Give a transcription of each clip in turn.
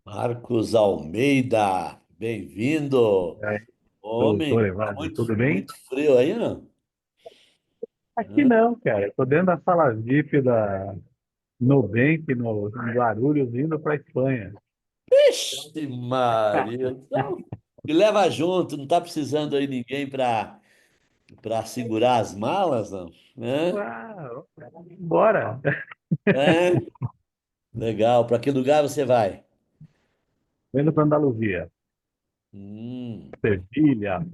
Marcos Almeida, bem-vindo. É, Homem, doutor tá Evandro, muito, tudo bem? muito frio aí, não? Aqui Hã? não, cara. Estou dentro da sala VIP da Nubank, no Guarulhos, indo para Espanha. Ixi, Maria. Então, me leva junto, não tá precisando aí ninguém para segurar as malas, não? Uau, bora! É? Legal. Para que lugar você vai? Indo para Andaluzia, Hum. Sevilha,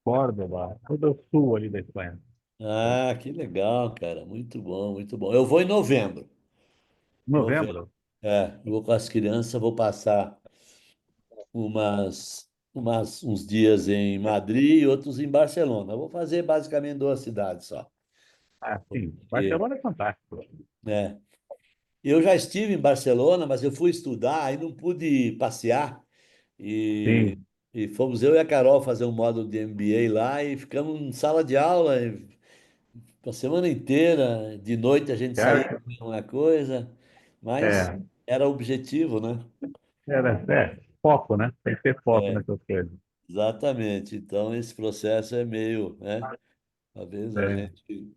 Córdoba, todo o sul ali da Espanha. Ah, que legal, cara. Muito bom, muito bom. Eu vou em novembro. Novembro. Novembro? Eu vou com as crianças, vou passar uns dias em Madrid e outros em Barcelona. Eu vou fazer basicamente duas cidades só. Ah, sim. Porque, Barcelona é fantástico. né, eu já estive em Barcelona, mas eu fui estudar e não pude passear. E, Sim, e fomos eu e a Carol fazer um módulo de MBA lá e ficamos em sala de aula a semana inteira. De noite a gente saía certo? com uma coisa, mas É, era o objetivo, né? foco, né? Tem que ter foco nessas coisas. Exatamente. Então, esse processo é meio, né? Talvez a É. gente.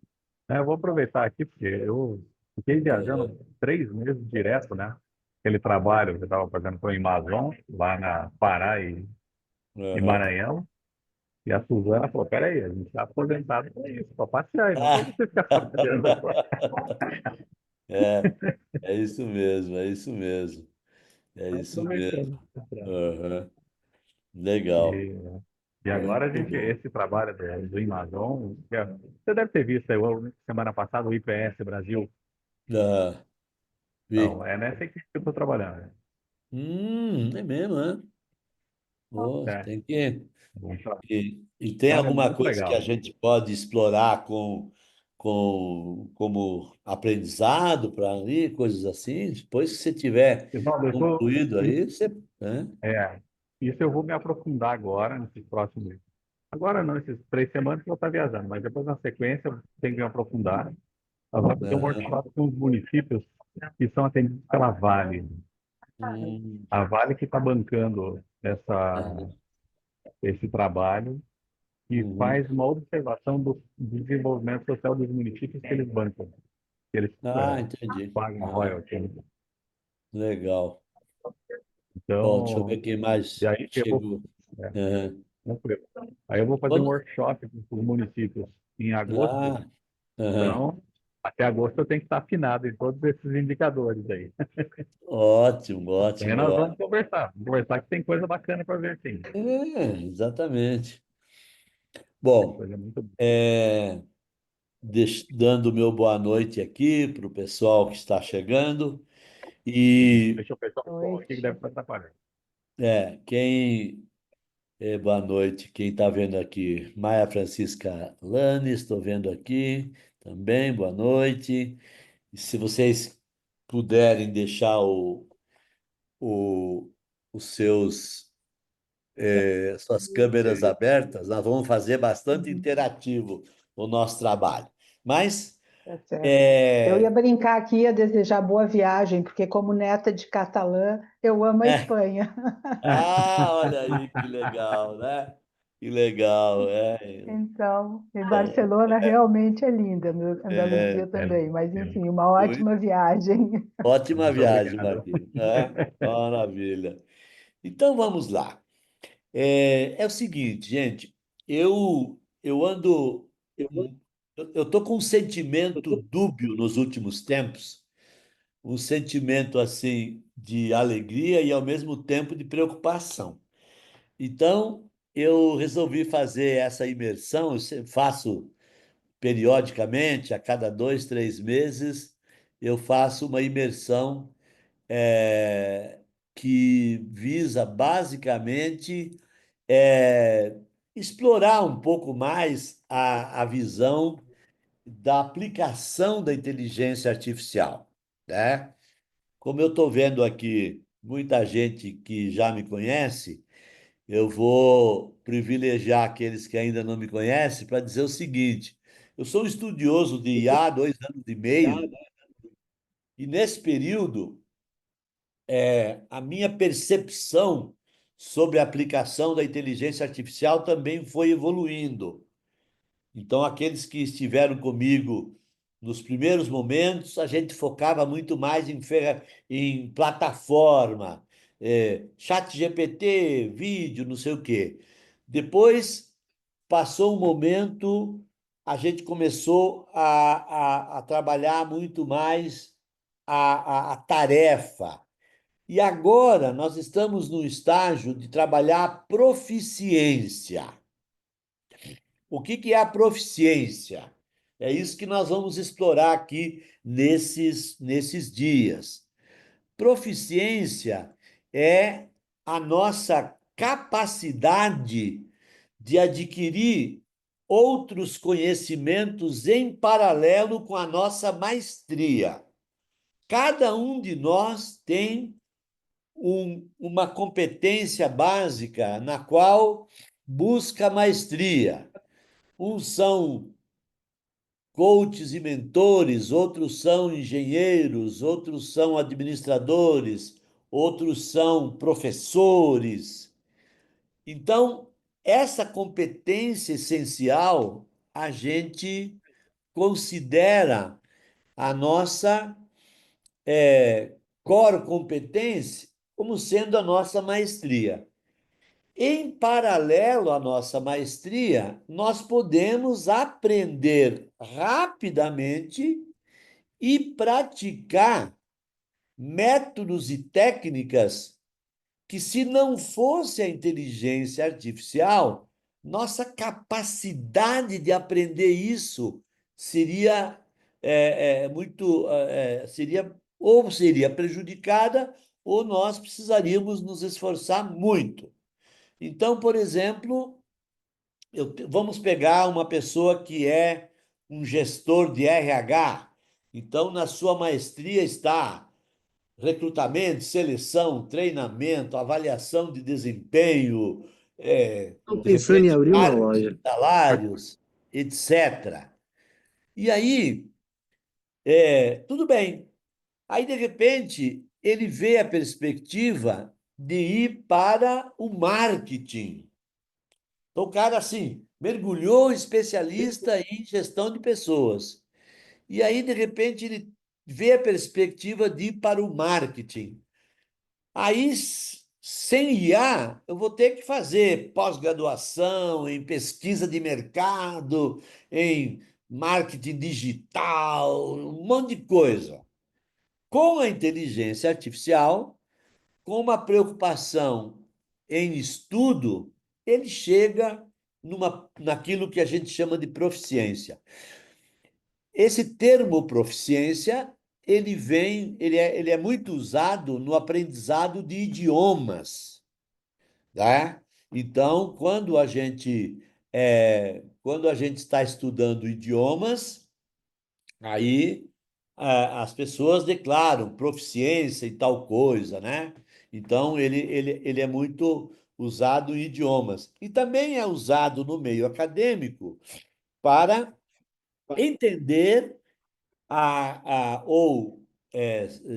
Eu vou aproveitar aqui, porque eu fiquei Aham, viajando 3 meses direto, né? Aquele trabalho que eu estava fazendo com o Amazon, lá na Pará e aham. Maranhão. E a Suzana falou: peraí, a gente está aposentado para isso, para passear, e não para Ah, você ficar trabalhando agora. é, é isso mesmo, é isso mesmo, é Então, isso mesmo. aproveitando. Aham. Legal, E, e agora muito bom. esse trabalho do Amazon, você deve ter visto aí, semana passada, o IPS Brasil. Ah, Então, vi. é nessa equipe que eu estou trabalhando. É mesmo, né? Oh, É, tem que. um E tem trabalho alguma muito coisa que a legal. gente pode explorar como aprendizado para ali, coisas assim? Depois que você tiver Evaldo, concluído aí, você. Né? é, isso eu vou me aprofundar agora, nesses próximos. Agora não, esses 3 semanas que eu vou estar viajando, mas depois na sequência eu tenho que me aprofundar. Nós vamos fazer um Aham. workshop com os municípios que são atendidos pela Vale. Hum, A Vale que está bancando aham. esse trabalho e Uhum. faz uma observação do desenvolvimento social dos municípios que eles bancam, que eles Ah, entendi. pagam Aham. royalty. Legal. Bom, deixa eu ver Então, quem e mais aí eu vou, chegou. é, Aham. tranquilo. Aí eu vou fazer um Quando- workshop com os municípios em agosto. Ah, aham. Então, até agosto eu tenho que estar afinado em todos esses indicadores aí. Ótimo, Aí ótimo, nós ótimo. vamos conversar que tem coisa bacana para ver sim. Exatamente. Tem Bom, coisa muito boa. é, dando meu boa noite aqui para o pessoal que está chegando. E Deixa eu fechar o som aqui que Noite. deve estar atrapalhando. boa noite, quem está vendo aqui, Maia Francisca Lani, estou vendo aqui também, boa noite. E se vocês puderem deixar o, os suas câmeras abertas, nós vamos fazer bastante Uhum, interativo o nosso trabalho. Mas, tá certo. Eu ia é, brincar aqui, ia desejar boa viagem, porque como neta de catalã, eu amo a é, Espanha. olha aí que legal, né? Que legal, Então, e Então, Barcelona realmente é linda, é, Andaluzia É, também, mas é, enfim, uma muito ótima viagem. ótima muito viagem, obrigado. Marquinhos, né? Maravilha. Então vamos lá. É o seguinte, gente, eu ando, eu tô com um sentimento dúbio nos últimos tempos, um sentimento assim de alegria e ao mesmo tempo de preocupação. Então, eu resolvi fazer essa imersão, faço periodicamente, a cada 2, 3 meses, eu faço uma imersão é, que visa basicamente é, explorar um pouco mais a visão da aplicação da inteligência artificial, né? Como eu estou vendo aqui muita gente que já me conhece, eu vou privilegiar aqueles que ainda não me conhecem para dizer o seguinte: eu sou um estudioso de IA há 2 anos e meio, e nesse período, a minha percepção sobre a aplicação da inteligência artificial também foi evoluindo. Então, aqueles que estiveram comigo nos primeiros momentos, a gente focava muito mais em plataforma, chat GPT, vídeo, não sei o quê. Depois, passou um momento, a gente começou a trabalhar muito mais a tarefa. E agora nós estamos no estágio de trabalhar a proficiência. O que que é a proficiência? É isso que nós vamos explorar aqui nesses dias. Proficiência é a nossa capacidade de adquirir outros conhecimentos em paralelo com a nossa maestria. Cada um de nós tem uma competência básica na qual busca maestria. Uns são coaches e mentores, outros são engenheiros, outros são administradores, outros são professores. Então, essa competência essencial a gente considera a nossa core competência como sendo a nossa maestria. Em paralelo à nossa maestria, nós podemos aprender rapidamente e praticar métodos e técnicas que, se não fosse a inteligência artificial, nossa capacidade de aprender isso seria muito seria ou seria prejudicada ou nós precisaríamos nos esforçar muito. Então, por exemplo, vamos pegar uma pessoa que é um gestor de RH. Então, na sua maestria está recrutamento, seleção, treinamento, avaliação de desempenho, Estou de pensando em repente, abrir uma marketing de loja. salários, etc. E aí, tudo bem. Aí, de repente, ele vê a perspectiva de ir para o marketing. Então, o cara, assim, mergulhou especialista em gestão de pessoas. E aí, de repente, ele vê a perspectiva de ir para o marketing. Aí, sem IA, eu vou ter que fazer pós-graduação em pesquisa de mercado, em marketing digital, um monte de coisa. Com a inteligência artificial, com uma preocupação em estudo, ele chega naquilo que a gente chama de proficiência. Esse termo proficiência, ele é muito usado no aprendizado de idiomas, tá? Então, quando a gente está estudando idiomas, aí as pessoas declaram proficiência em tal coisa, né? Então, ele é muito usado em idiomas. E também é usado no meio acadêmico para entender ou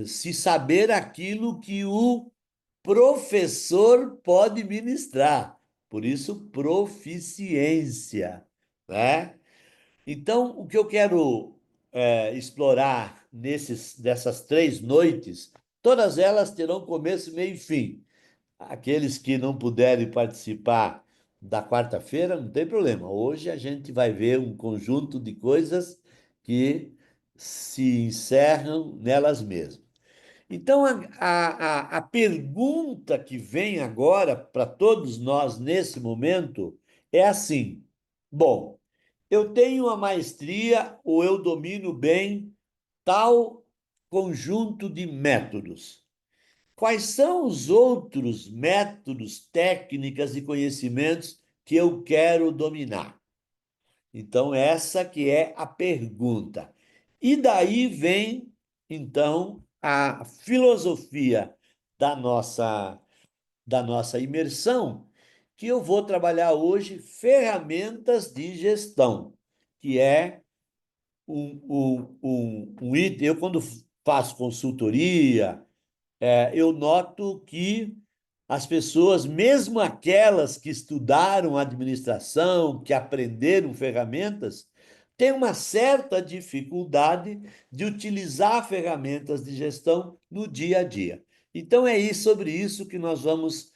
se saber aquilo que o professor pode ministrar. Por isso, proficiência, né? Então, o que eu quero explorar dessas 3 noites, todas elas terão começo, meio e fim. Aqueles que não puderem participar da quarta-feira, não tem problema. Hoje a gente vai ver um conjunto de coisas que se encerram nelas mesmas. Então, a pergunta que vem agora para todos nós nesse momento é assim: bom, eu tenho a maestria ou eu domino bem tal conjunto de métodos. Quais são os outros métodos, técnicas e conhecimentos que eu quero dominar? Então, essa que é a pergunta. E daí vem, então, a filosofia da nossa, da nossa imersão, que eu vou trabalhar hoje ferramentas de gestão, que é um item. Eu, quando faço consultoria, eu noto que as pessoas, mesmo aquelas que estudaram administração, que aprenderam ferramentas, têm uma certa dificuldade de utilizar ferramentas de gestão no dia a dia. Então, é isso, sobre isso que nós vamos.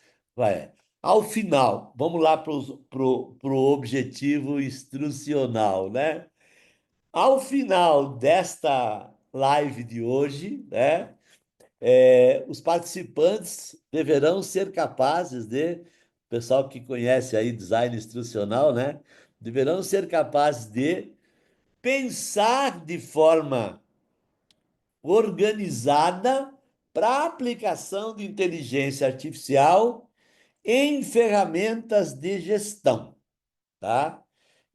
Ao final, vamos lá para o objetivo instrucional, né? Ao final desta live de hoje, né? Os participantes deverão ser capazes o pessoal que conhece aí design instrucional, né? Deverão ser capazes de pensar de forma organizada para a aplicação de inteligência artificial em ferramentas de gestão, tá?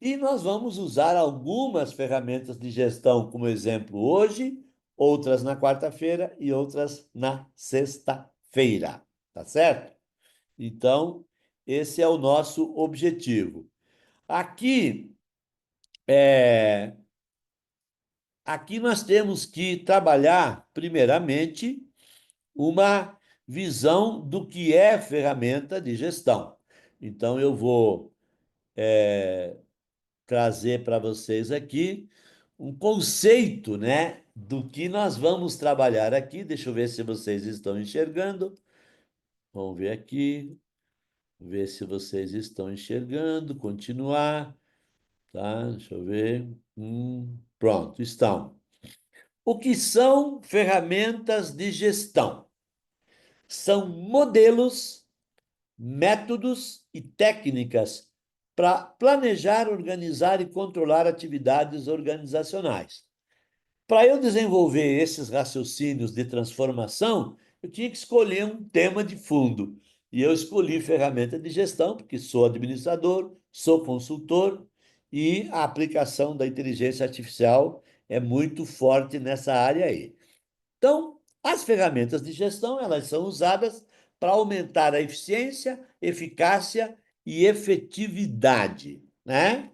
E nós vamos usar algumas ferramentas de gestão como exemplo hoje, outras na quarta-feira e outras na sexta-feira, tá certo? Então, esse é o nosso objetivo. Aqui, é, aqui nós temos que trabalhar, primeiramente, uma visão do que é ferramenta de gestão. Então, eu vou trazer para vocês aqui um conceito, né, do que nós vamos trabalhar aqui. Deixa eu ver se vocês estão enxergando. Vamos ver aqui, ver se vocês estão enxergando. Continuar, tá? Deixa eu ver. Pronto, estão. O que são ferramentas de gestão? São modelos, métodos e técnicas para planejar, organizar e controlar atividades organizacionais. Para eu desenvolver esses raciocínios de transformação, eu tinha que escolher um tema de fundo. E eu escolhi ferramenta de gestão, porque sou administrador, sou consultor, e a aplicação da inteligência artificial é muito forte nessa área aí. Então, as ferramentas de gestão, elas são usadas para aumentar a eficiência, eficácia e efetividade, né?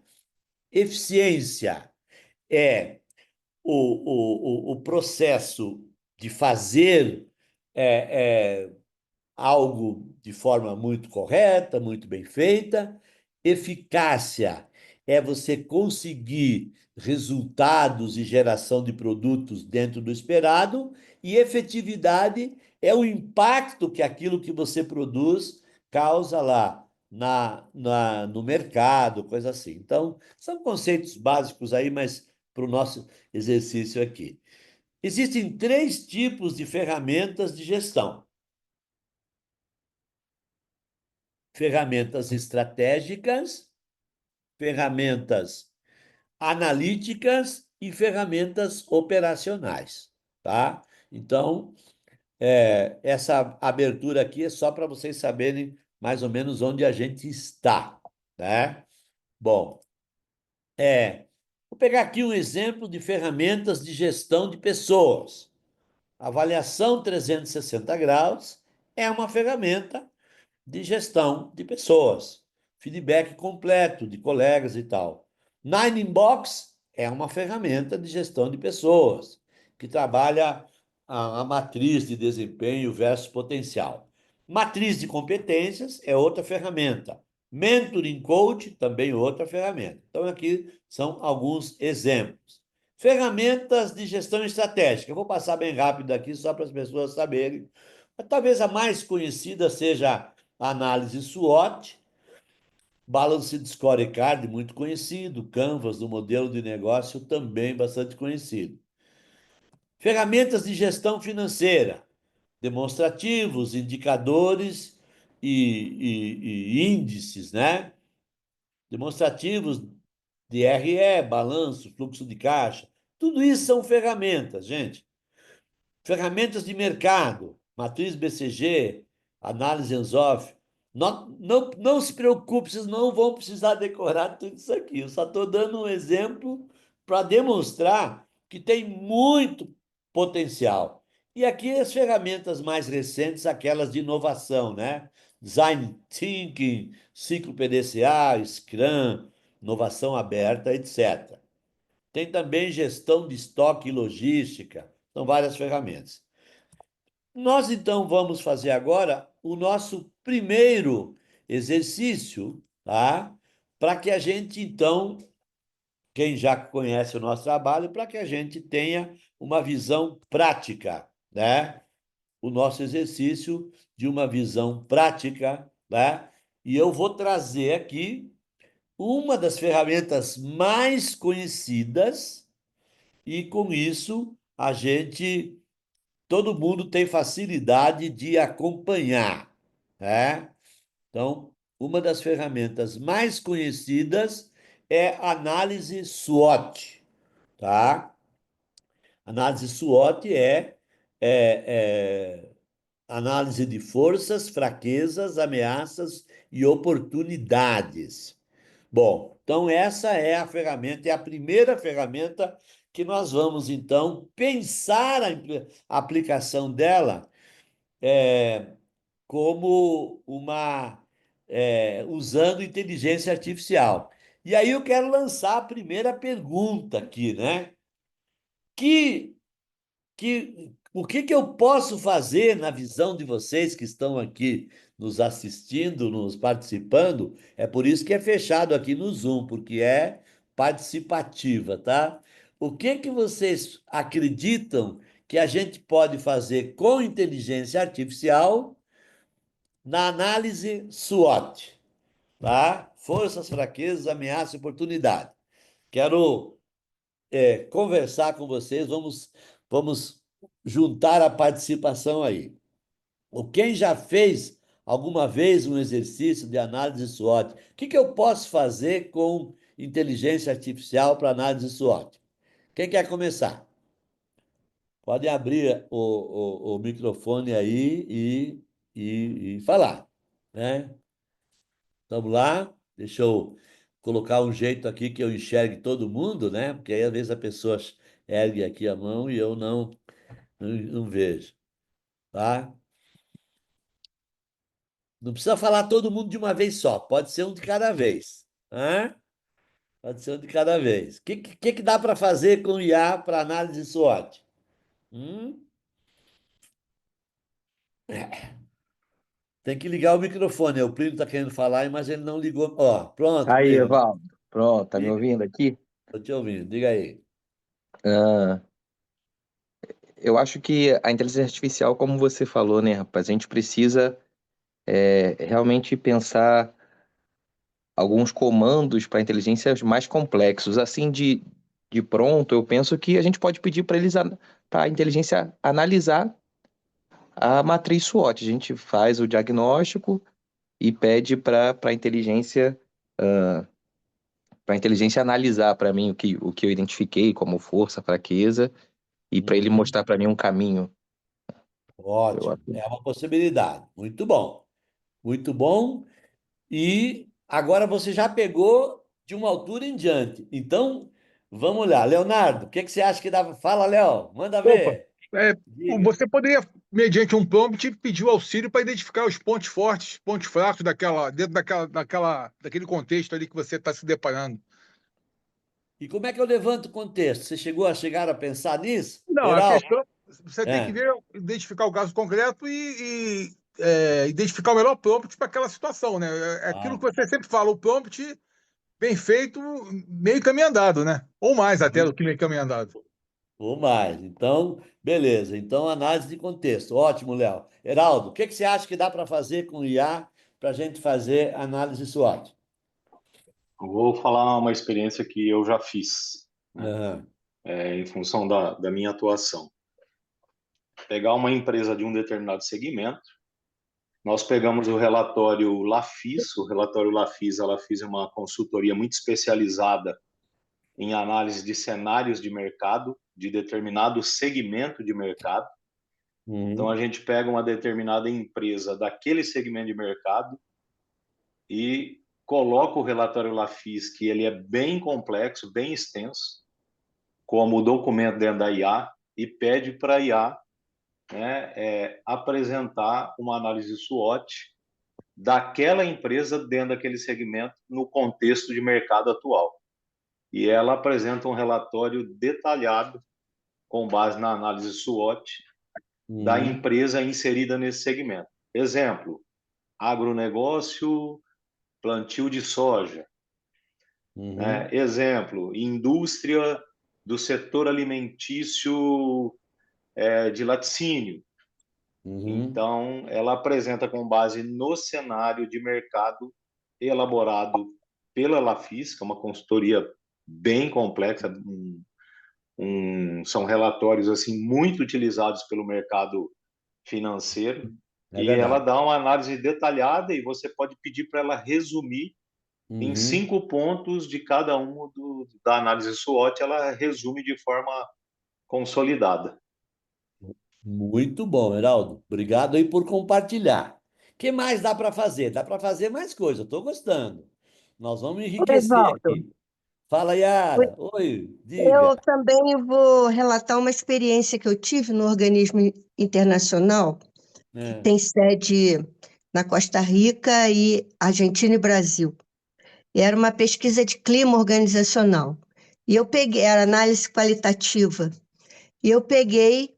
Eficiência é o processo de fazer algo de forma muito correta, muito bem feita. Eficácia é você conseguir resultados e geração de produtos dentro do esperado, e efetividade é o impacto que aquilo que você produz causa lá no mercado, coisa assim. Então, são conceitos básicos aí, mas para o nosso exercício aqui. Existem três tipos de ferramentas de gestão: ferramentas estratégicas, ferramentas analíticas e ferramentas operacionais, tá? Então, essa abertura aqui é só para vocês saberem mais ou menos onde a gente está, né? Bom, vou pegar aqui um exemplo de ferramentas de gestão de pessoas. Avaliação 360 graus é uma ferramenta de gestão de pessoas, feedback completo de colegas e tal. Nine Inbox é uma ferramenta de gestão de pessoas, que trabalha a matriz de desempenho versus potencial. Matriz de competências é outra ferramenta. Mentoring Coach, também outra ferramenta. Então, aqui são alguns exemplos. Ferramentas de gestão estratégica. Eu vou passar bem rápido aqui, só para as pessoas saberem. Talvez a mais conhecida seja a análise SWOT, Balanced Scorecard, muito conhecido, Canvas, do modelo de negócio, também bastante conhecido. Ferramentas de gestão financeira, demonstrativos, indicadores e índices, né? Demonstrativos de RE, balanço, fluxo de caixa. Tudo isso são ferramentas, gente. Ferramentas de mercado, matriz BCG, análise Anzoff. Não se preocupe, vocês não vão precisar decorar tudo isso aqui. Eu só estou dando um exemplo para demonstrar que tem muito potencial. E aqui as ferramentas mais recentes, aquelas de inovação, né? Design Thinking, ciclo PDCA, Scrum, inovação aberta, etc. tem também gestão de estoque e logística, são várias ferramentas. Nós então vamos fazer agora o nosso primeiro exercício, tá? Para que a gente então, quem já conhece o nosso trabalho, para que a gente tenha uma visão prática, né? O nosso exercício de uma visão prática, né? E eu vou trazer aqui uma das ferramentas mais conhecidas, e com isso a gente, todo mundo tem facilidade de acompanhar, né? Então, uma das ferramentas mais conhecidas é análise SWOT, tá? Análise SWOT é análise de forças, fraquezas, ameaças e oportunidades. Bom, então essa é a ferramenta, é a primeira ferramenta que nós vamos, então, pensar a aplicação dela como usando inteligência artificial. E aí eu quero lançar a primeira pergunta aqui, né? Que o que que eu posso fazer na visão de vocês que estão aqui nos assistindo, nos participando? É por isso que é fechado aqui no Zoom, porque é participativa, tá? O que que vocês acreditam que a gente pode fazer com inteligência artificial na análise SWOT, tá? Forças, fraquezas, ameaças e oportunidade. Quero conversar com vocês, vamos juntar a participação aí. Ou quem já fez alguma vez um exercício de análise SWOT? O que que eu posso fazer com inteligência artificial para análise SWOT? Quem quer começar? Pode abrir o microfone aí e falar, né? Vamos lá, deixa eu colocar um jeito aqui que eu enxergue todo mundo, né? Porque aí às vezes a pessoa ergue aqui a mão e eu não vejo, tá? Não precisa falar todo mundo de uma vez só, pode ser um de cada vez, né? Pode ser um de cada vez. O que que dá para fazer com o IA para análise SWOT? Hum? Tem que ligar o microfone. O Plínio está querendo falar, mas ele não ligou. Ó, pronto, Aí, Plínio. Evaldo. Pronto, tá me Diga. ouvindo aqui? Estou te ouvindo. Diga aí. Ah, eu acho que a inteligência artificial, como você falou, né, rapaz, a gente precisa realmente pensar alguns comandos para inteligências mais complexos. Assim, de pronto, eu penso que a gente pode pedir para a inteligência analisar a matriz SWOT. A gente faz o diagnóstico e pede para a inteligência analisar para mim o que eu identifiquei como força, fraqueza, e para ele Uhum. mostrar para mim um caminho. Eu Ótimo. acho. É uma possibilidade. Muito bom. Muito bom. E agora você já pegou de uma altura em diante. Então, vamos lá. Leonardo, o que que você acha que dá? Fala, Léo. Manda Opa, ver. é, Diga. você poderia, mediante um prompt, pedir o auxílio para identificar os pontos fortes, pontos fracos dentro daquele contexto ali que você está se deparando. E como é que eu levanto o contexto? Você chegou a chegar a pensar nisso? Não, a Heraldo? questão, você tem que É. ver, identificar o caso concreto e identificar o melhor prompt para aquela situação, né? É aquilo Ah, que você sempre fala, o prompt bem feito, meio caminho andado, né? Ou mais até do que meio caminho andado. ou mais. Então, beleza. Então, análise de contexto. Ótimo, Léo. Heraldo, o que que você acha que dá para fazer com o IA para a gente fazer análise SWOT? Eu vou falar uma experiência que eu já fiz, né, Aham. em função da minha atuação. Pegar uma empresa de um determinado segmento, nós pegamos o relatório Lafis. O relatório Lafis, a Lafis é uma consultoria muito especializada em análise de cenários de mercado, de determinado segmento de mercado. Então, a Uhum. gente pega uma determinada empresa daquele segmento de mercado e coloca o relatório Lafis, que ele é bem complexo, bem extenso, como documento dentro da IA, e pede para a IA, né, apresentar uma análise SWOT daquela empresa dentro daquele segmento no contexto de mercado atual. e ela apresenta um relatório detalhado com base na análise SWOT da Uhum, empresa inserida nesse segmento. Exemplo, agronegócio, plantio de soja. uhum, Né? Exemplo, indústria do setor alimentício de laticínio. uhum, Então, ela apresenta com base no cenário de mercado elaborado pela Lafis, que é uma consultoria bem complexa, são relatórios assim muito utilizados pelo mercado financeiro, é e ela verdade. dá uma análise detalhada e você pode pedir para ela resumir em Uhum. 5 pontos de cada um da análise SWOT, ela resume de forma consolidada. Muito bom, Heraldo. Obrigado aí por compartilhar. O que mais dá para fazer? Dá para fazer mais coisa. Estou gostando. Nós vamos Oi, enriquecer Evaldo. aqui. Fala, Yara. Oi, Eu diga. também vou relatar uma experiência que eu tive no organismo internacional, que É. tem sede na Costa Rica e Argentina e Brasil. E era uma pesquisa de clima organizacional. E eu peguei, era análise qualitativa. E eu peguei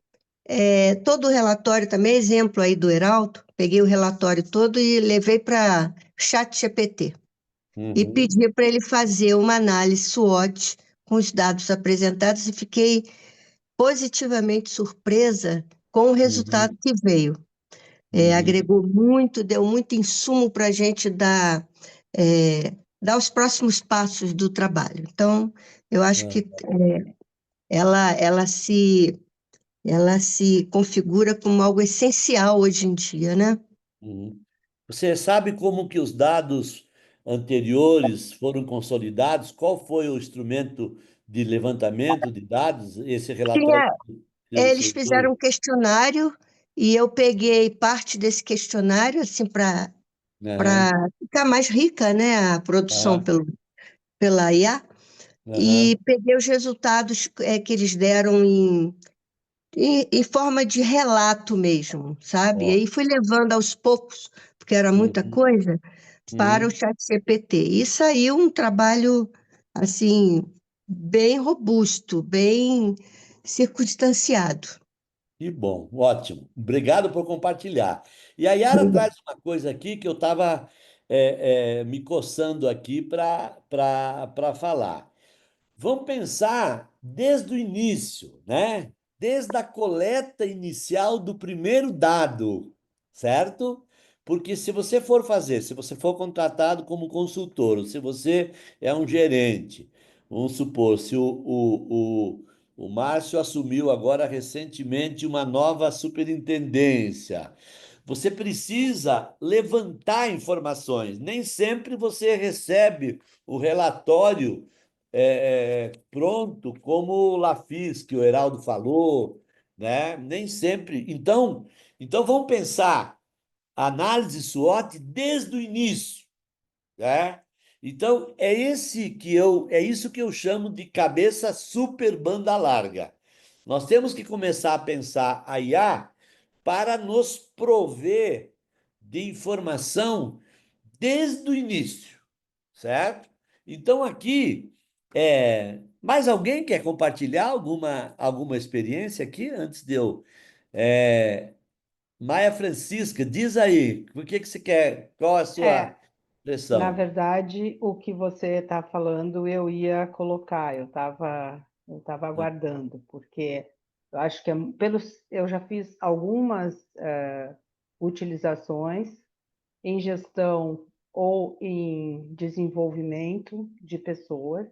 todo o relatório, também exemplo aí do Heraldo, peguei o relatório todo e levei para ChatGPT. E Uhum, pedi para ele fazer uma análise SWOT com os dados apresentados e fiquei positivamente surpresa com o resultado uhum, que veio. uhum, Agregou muito, deu muito insumo para a gente dar os próximos passos do trabalho. Então, eu acho ah, que ela, ela se, ela se configura como algo essencial hoje em dia, né? uhum. Você sabe como que os dados anteriores foram consolidados? Qual foi o instrumento de levantamento de dados? Esse relatório Tinha, que você eles fizeram usou? um questionário e eu peguei parte desse questionário assim Aham, para ficar mais rica, né, a produção aham, pela IA, e aham, peguei os resultados que eles deram em forma de relato mesmo, sabe? E ó, aí fui levando aos poucos, porque era muita uhum, coisa, para o uhum. ChatGPT. E saiu um trabalho, assim, bem robusto, bem circunstanciado. Que bom, ótimo. Obrigado por compartilhar. E a Yara traz uma coisa aqui que eu estava me coçando aqui para falar. Vamos pensar desde o início, né? Desde a coleta inicial do primeiro dado, certo? Porque se você for fazer, se você for contratado como consultor, ou se você é um gerente, vamos supor, se o Márcio assumiu agora recentemente uma nova superintendência, você precisa levantar informações. Nem sempre você recebe o relatório pronto, como o Lafis, que o Heraldo falou, né? Nem sempre. Então vamos pensar a análise SWOT desde o início, né? Então é isso que eu chamo de cabeça super banda larga. Nós temos que começar a pensar a IA para nos prover de informação desde o início, certo? Então aqui, mais alguém quer compartilhar alguma experiência aqui antes de eu? É, Maia Francisca, diz aí, o que que você quer? Qual a É, sua na impressão? verdade, o que você está falando eu ia colocar, eu tava aguardando, porque eu acho que eu já fiz algumas utilizações em gestão ou em desenvolvimento de pessoas,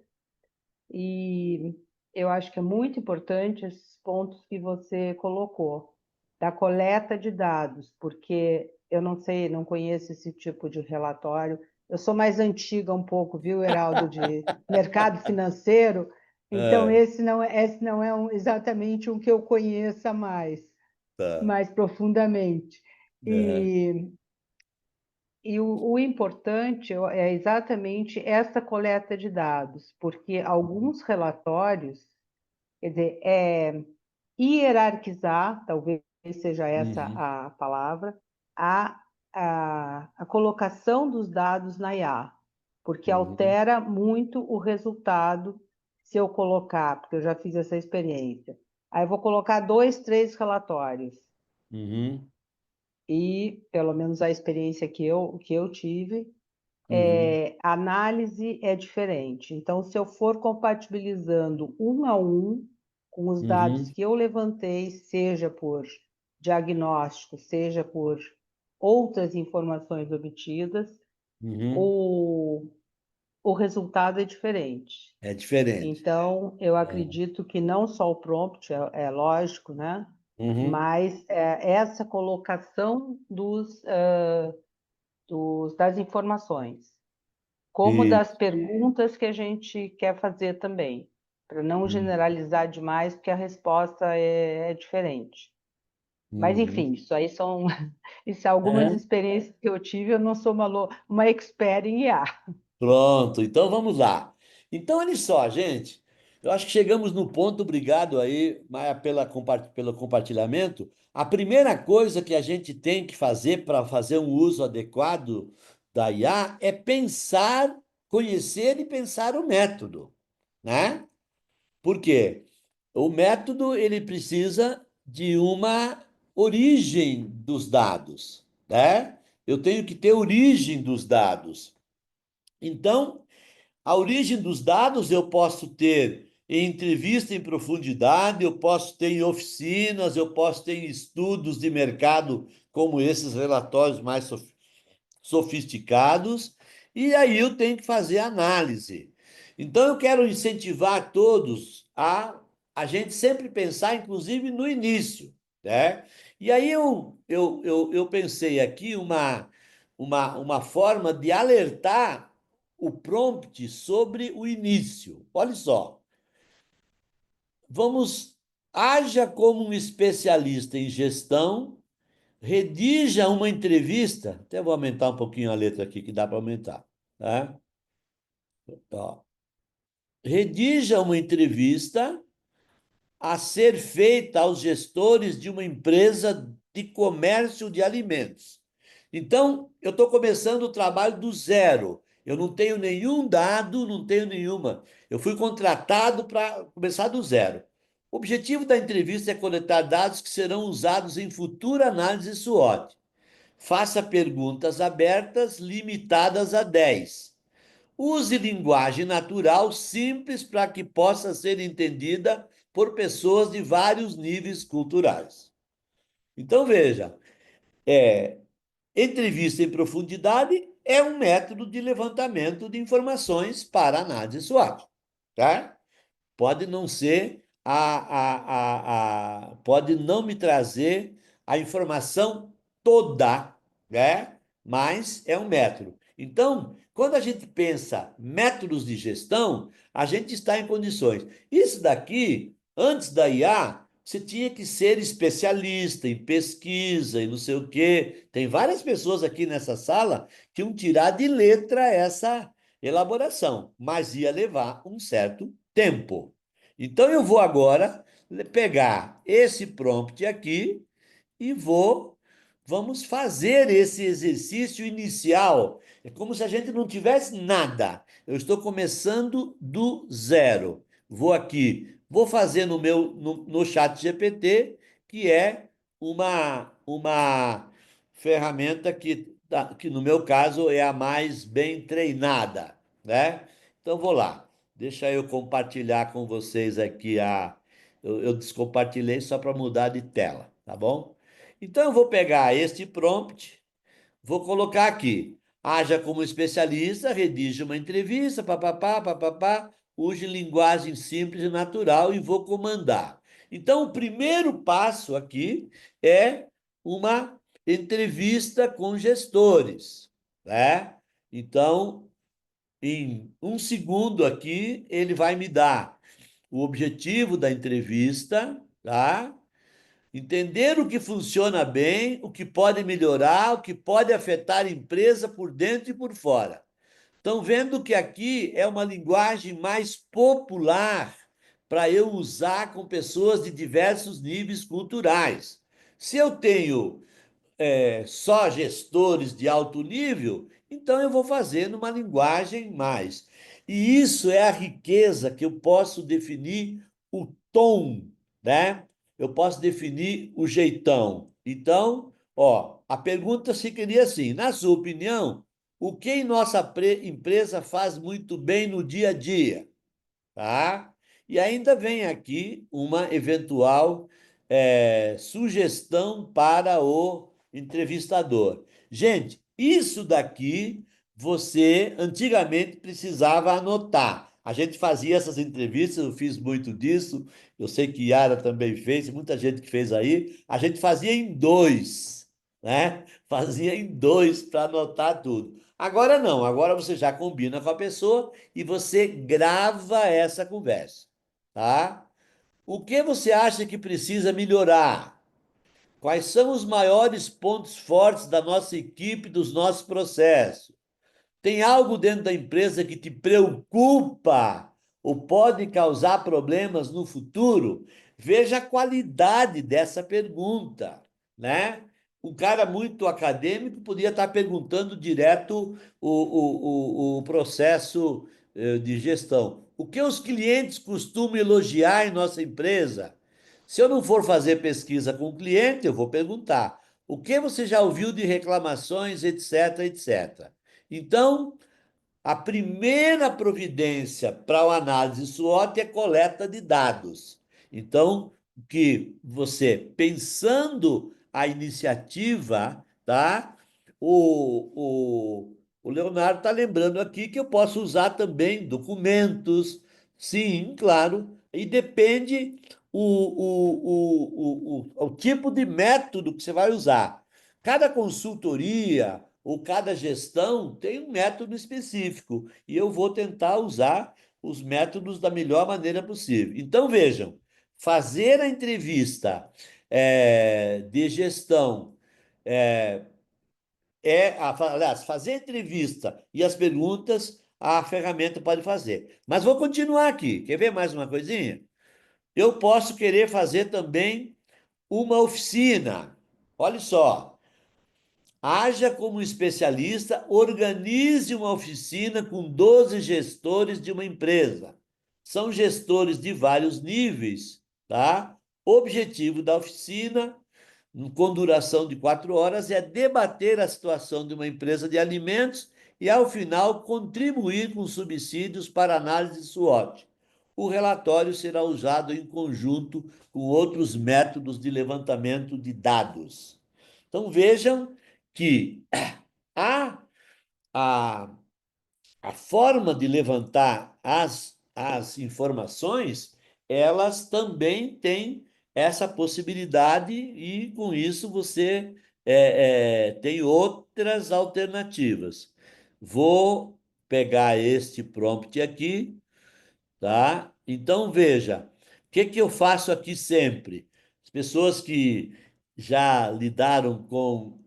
e eu acho que é muito importante esses pontos que você colocou, da coleta de dados, porque eu não sei, não conheço esse tipo de relatório. Eu sou mais antiga um pouco, viu, Heraldo, de mercado financeiro, então É, esse não é exatamente um que eu conheça tá. mais profundamente. É, E o importante é exatamente essa coleta de dados, porque alguns relatórios, quer dizer, hierarquizar, talvez seja essa uhum, a palavra, a, a colocação dos dados na IA, porque uhum, altera muito o resultado se eu colocar, porque eu já fiz essa experiência, aí eu vou colocar 2, 3 relatórios. Uhum, E, pelo menos a experiência que eu tive, uhum, a análise é diferente. Então, se eu for compatibilizando um a um com os dados uhum, que eu levantei, seja por diagnóstico, seja por outras informações obtidas, uhum. o, o resultado é diferente. É diferente. Então, eu É. acredito que não só o prompt, é lógico, né? Uhum, Mas essa colocação das informações, como das isso. perguntas que a gente quer fazer também, para não Uhum, generalizar demais, porque a resposta é diferente. Mas, uhum. enfim, isso aí são isso é algumas É. experiências que eu tive, eu não sou uma expert em IA. Pronto, então vamos lá. Então, olha só, gente. Eu acho que chegamos no ponto, obrigado aí, Maia, pelo compartilhamento. A primeira coisa que a gente tem que fazer para fazer um uso adequado da IA é pensar, conhecer e pensar o método, né? Por quê? O método ele precisa de uma origem dos dados, né? Eu tenho que ter origem dos dados. Então, a origem dos dados eu posso ter em entrevista em profundidade, eu posso ter em oficinas, eu posso ter em estudos de mercado, como esses relatórios mais sofisticados, e aí eu tenho que fazer análise. Então, eu quero incentivar todos a gente sempre pensar, inclusive, no início, né? E aí eu pensei aqui uma forma de alertar o prompt sobre o início. Olha só, vamos, haja como um especialista em gestão. Redija uma entrevista. Até vou aumentar um pouquinho a letra aqui, que dá para aumentar. Tá? Ó. Redija uma entrevista a ser feita aos gestores de uma empresa de comércio de alimentos. Então, eu estou começando o trabalho do zero. Eu não tenho nenhum dado, não tenho nenhuma. Eu fui contratado para começar do zero. O objetivo da entrevista é coletar dados que serão usados em futura análise SWOT. Faça perguntas abertas, limitadas a 10. Use linguagem natural, simples, para que possa ser entendida por pessoas de vários níveis culturais. Então, veja, entrevista em profundidade é um método de levantamento de informações para análise SWOT. Tá? Pode não ser pode não me trazer a informação toda, né? Mas é um método. Então, quando a gente pensa métodos de gestão, a gente está em condições. Isso daqui, antes da IA, você tinha que ser especialista em pesquisa e não sei o quê. Tem várias pessoas aqui nessa sala que iam tirar de letra essa elaboração, mas ia levar um certo tempo. Então, eu vou agora pegar esse prompt aqui e vamos fazer esse exercício inicial. É como se a gente não tivesse nada. Eu estou começando do zero. Vou aqui, vou fazer no chat GPT, que é uma ferramenta que no meu caso é a mais bem treinada, né? Então vou lá. Deixa eu compartilhar com vocês aqui eu descompartilhei só para mudar de tela, tá bom? Então, eu vou pegar este prompt, vou colocar aqui. Haja como especialista, redija uma entrevista, papapá, papapá, use linguagem simples e natural e vou comandar. Então, o primeiro passo aqui é uma entrevista com gestores, né? Então, em um segundo aqui, ele vai me dar o objetivo da entrevista, tá? Entender o que funciona bem, o que pode melhorar, o que pode afetar a empresa por dentro e por fora. Estão vendo que aqui é uma linguagem mais popular para eu usar com pessoas de diversos níveis culturais. Se eu tenho só gestores de alto nível, então eu vou fazer numa linguagem mais. E isso é a riqueza que eu posso definir o tom, né? Eu posso definir o jeitão. Então, ó, a pergunta ficaria assim: na sua opinião, o que em nossa empresa faz muito bem no dia a dia? Tá? E ainda vem aqui uma eventual sugestão para o entrevistador. Gente, isso daqui você antigamente precisava anotar. A gente fazia essas entrevistas, eu fiz muito disso, eu sei que Yara também fez, muita gente que fez aí. A gente fazia em dois, né? Fazia em dois para anotar tudo. Agora não, agora você já combina com a pessoa e você grava essa conversa, tá? O que você acha que precisa melhorar? Quais são os maiores pontos fortes da nossa equipe, dos nossos processos? Tem algo dentro da empresa que te preocupa ou pode causar problemas no futuro? Veja a qualidade dessa pergunta, né? Um cara muito acadêmico podia estar perguntando direto o processo de gestão. O que os clientes costumam elogiar em nossa empresa? Se eu não for fazer pesquisa com o cliente, eu vou perguntar: o que você já ouviu de reclamações, etc, etc. Então, a primeira providência para a análise SWOT é coleta de dados. Então, que você, pensando a iniciativa, tá? O Leonardo está lembrando aqui que eu posso usar também documentos, sim, claro, e depende o tipo de método que você vai usar. Cada consultoria ou cada gestão tem um método específico e eu vou tentar usar os métodos da melhor maneira possível. Então, vejam, fazer a entrevista de gestão aliás, fazer a entrevista e as perguntas a ferramenta pode fazer. Mas vou continuar aqui. Quer ver mais uma coisinha? Eu posso querer fazer também uma oficina. Olha só. Haja como especialista, organize uma oficina com 12 gestores de uma empresa. São gestores de vários níveis, tá? O objetivo da oficina, com duração de 4 horas, é debater a situação de uma empresa de alimentos e, ao final, contribuir com subsídios para análise SWOT. O relatório será usado em conjunto com outros métodos de levantamento de dados. Então, vejam que a, a, a forma de levantar as informações, elas também têm essa possibilidade e, com isso, você tem outras alternativas. Vou pegar este prompt aqui, tá? Então, veja, o que que eu faço aqui sempre? As pessoas que já lidaram com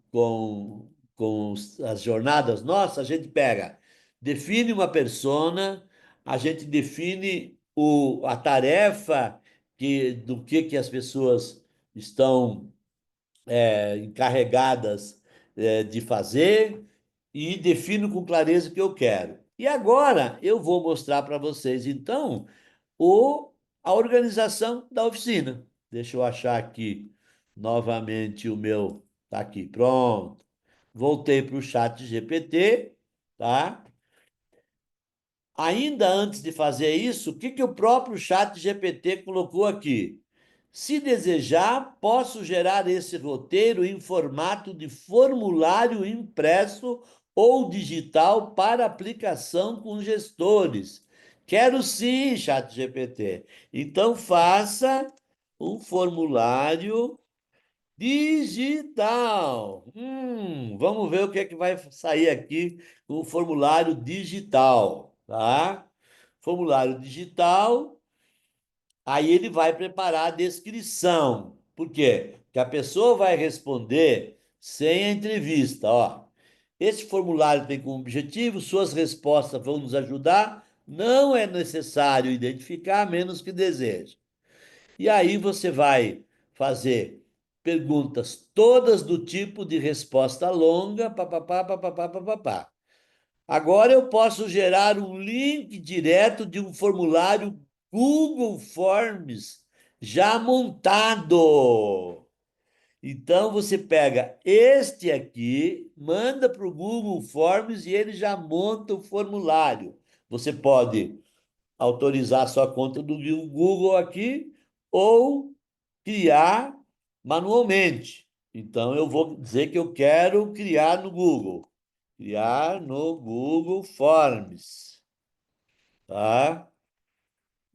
as jornadas nossas, a gente pega, define uma persona, a gente define a tarefa do que as pessoas estão encarregadas de fazer e defino com clareza o que eu quero. E agora eu vou mostrar para vocês, então, o, a organização da oficina. Deixa eu achar aqui novamente o meu. Tá aqui, pronto. Voltei para o chat GPT, tá? Ainda antes de fazer isso, o que que o próprio chat GPT colocou aqui? Se desejar, posso gerar esse roteiro em formato de formulário impresso ou digital para aplicação com gestores. Quero sim, chat GPT. Então faça um formulário digital. Vamos ver o que é que vai sair aqui com o formulário digital, tá? Formulário digital. Aí ele vai preparar a descrição. Por quê? Porque a pessoa vai responder sem a entrevista, ó. Esse formulário tem como objetivo, suas respostas vão nos ajudar, não é necessário identificar, a menos que deseje. E aí você vai fazer perguntas todas do tipo de resposta longa, papapá, papapá, papapá. Agora eu posso gerar um link direto de um formulário Google Forms já montado. Então você pega este aqui, manda para o Google Forms e ele já monta o formulário. Você pode autorizar sua conta do Google aqui ou criar manualmente. Então eu vou dizer que eu quero criar no Google. Criar no Google Forms, tá?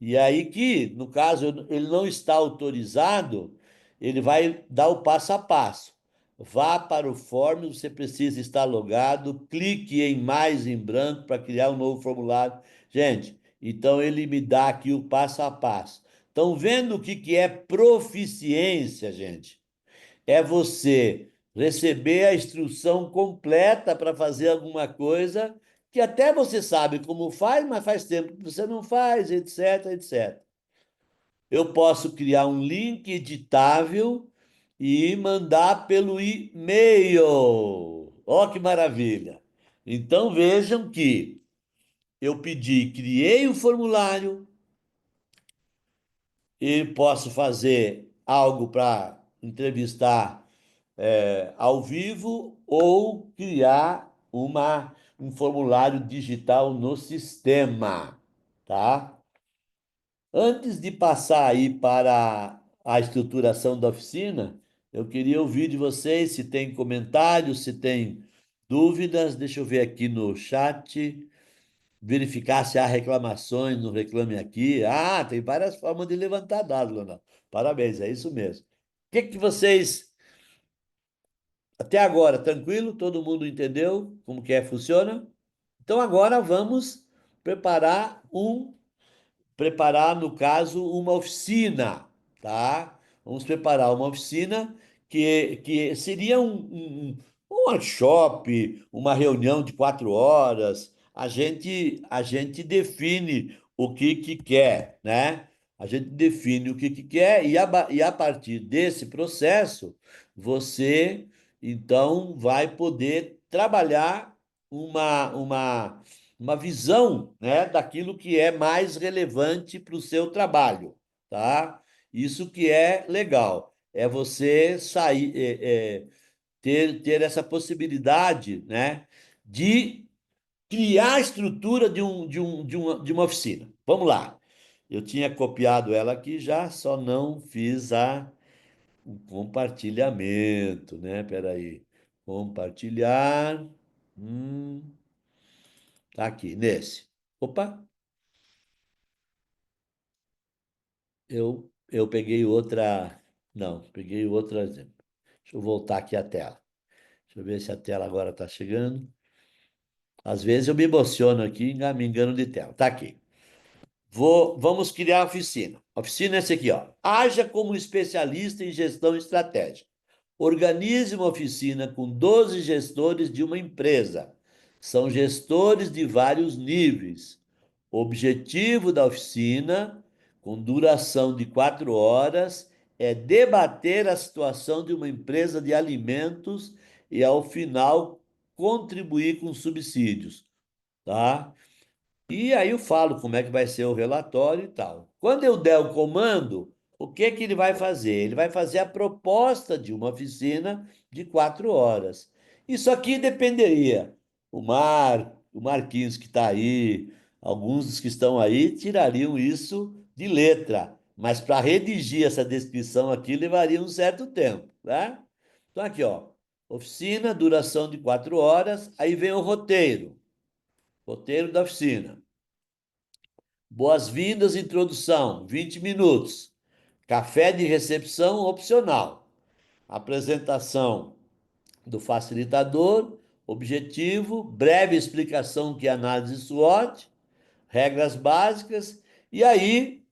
E aí que, no caso, ele não está autorizado, ele vai dar o passo a passo. Vá para o Forms, você precisa estar logado, clique em mais em branco para criar um novo formulário. Gente, então ele me dá aqui o passo a passo. Estão vendo o que que é proficiência, gente? É você receber a instrução completa para fazer alguma coisa que até você sabe como faz, mas faz tempo que você não faz, etc, etc. Eu posso criar um link editável e mandar pelo e-mail. Ó, que maravilha! Então vejam que eu pedi, criei o formulário e posso fazer algo para entrevistar ao vivo ou criar um formulário digital no sistema, tá? Antes de passar aí para a estruturação da oficina, eu queria ouvir de vocês se tem comentários, se tem dúvidas. Deixa eu ver aqui no chat, verificar se há reclamações no Reclame Aqui. Ah, tem várias formas de levantar dados, Leonardo. Parabéns, é isso mesmo. O que que vocês até agora, tranquilo? Todo mundo entendeu como que funciona? Então agora vamos preparar no caso, uma oficina, tá? Vamos preparar uma oficina que seria um workshop, uma reunião de 4 horas. A gente define o que quer, né? A gente define o que quer e a partir desse processo, você, então, vai poder trabalhar uma visão, né, daquilo que é mais relevante para o seu trabalho, tá? Isso que é legal, é você sair, ter essa possibilidade, né, de criar a estrutura de uma oficina. Vamos lá. Eu tinha copiado ela aqui já, só não fiz o compartilhamento, né? Peraí. Compartilhar. Hum, tá aqui, nesse. Opa, eu peguei outra. Não, peguei outra exemplo. Deixa eu voltar aqui a tela. Deixa eu ver se a tela agora está chegando. Às vezes eu me emociono aqui, me engano de tela. Tá aqui. Vamos criar a oficina. A oficina é essa aqui, ó. Haja como especialista em gestão estratégica. Organize uma oficina com 12 gestores de uma empresa. São gestores de vários níveis. O objetivo da oficina, com duração de 4 horas, é debater a situação de uma empresa de alimentos e, ao final, contribuir com subsídios, tá? E aí eu falo como é que vai ser o relatório e tal. Quando eu der o comando, o que que ele vai fazer? Ele vai fazer a proposta de uma oficina de 4 horas. Isso aqui dependeria. O Marquinhos que está aí, alguns dos que estão aí, tirariam isso de letra. Mas para redigir essa descrição aqui levaria um certo tempo, né? Então aqui, ó, oficina, duração de 4 horas, aí vem o roteiro. Roteiro da oficina. Boas-vindas, introdução, 20 minutos. Café de recepção opcional. Apresentação do facilitador, objetivo, breve explicação que é análise SWOT, regras básicas, e aí,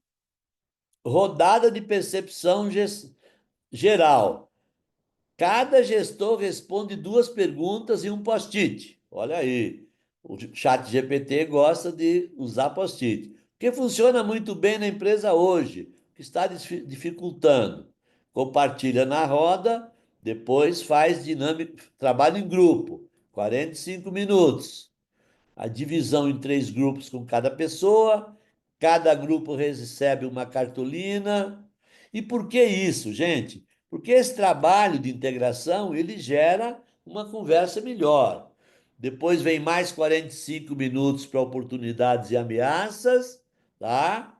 rodada de percepção geral. Cada gestor responde 2 perguntas e um post-it. Olha aí, o chat GPT gosta de usar post-it. Que funciona muito bem na empresa hoje, que está dificultando. Compartilha na roda, depois faz dinâmico, trabalho em grupo, 45 minutos. a divisão em 3 grupos com cada grupo recebe uma cartolina. E por que isso, gente? Porque esse trabalho de integração, ele gera uma conversa melhor. Depois vem mais 45 minutos para oportunidades e ameaças, tá?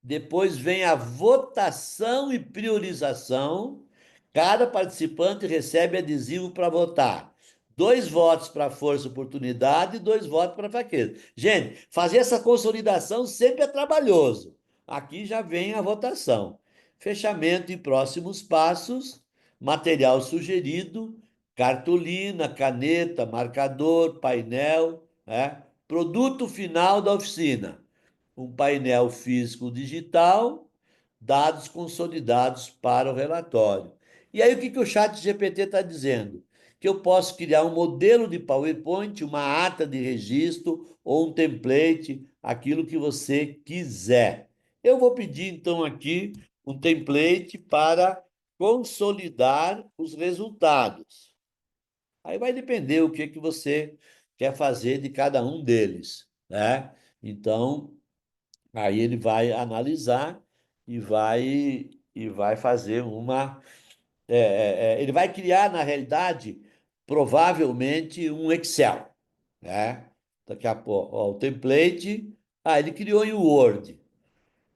Depois vem a votação e priorização. Cada participante recebe adesivo para votar. 2 votos para força e oportunidade e 2 votos para fraqueza. Gente, fazer essa consolidação sempre é trabalhoso. Aqui já vem a votação. Fechamento e próximos passos, material sugerido, cartolina, caneta, marcador, painel, né? Produto final da oficina: um painel físico digital, dados consolidados para o relatório. E aí, o que que o chat GPT está dizendo? Que eu posso criar um modelo de PowerPoint, uma ata de registro ou um template, aquilo que você quiser. Eu vou pedir, então, aqui um template para consolidar os resultados. Aí vai depender o que que você quer fazer de cada um deles, né? Então, aí ele vai analisar e vai fazer uma. Ele vai criar, na realidade, provavelmente um Excel, né? Daqui a pouco, ó, o template. Ah, ele criou em Word.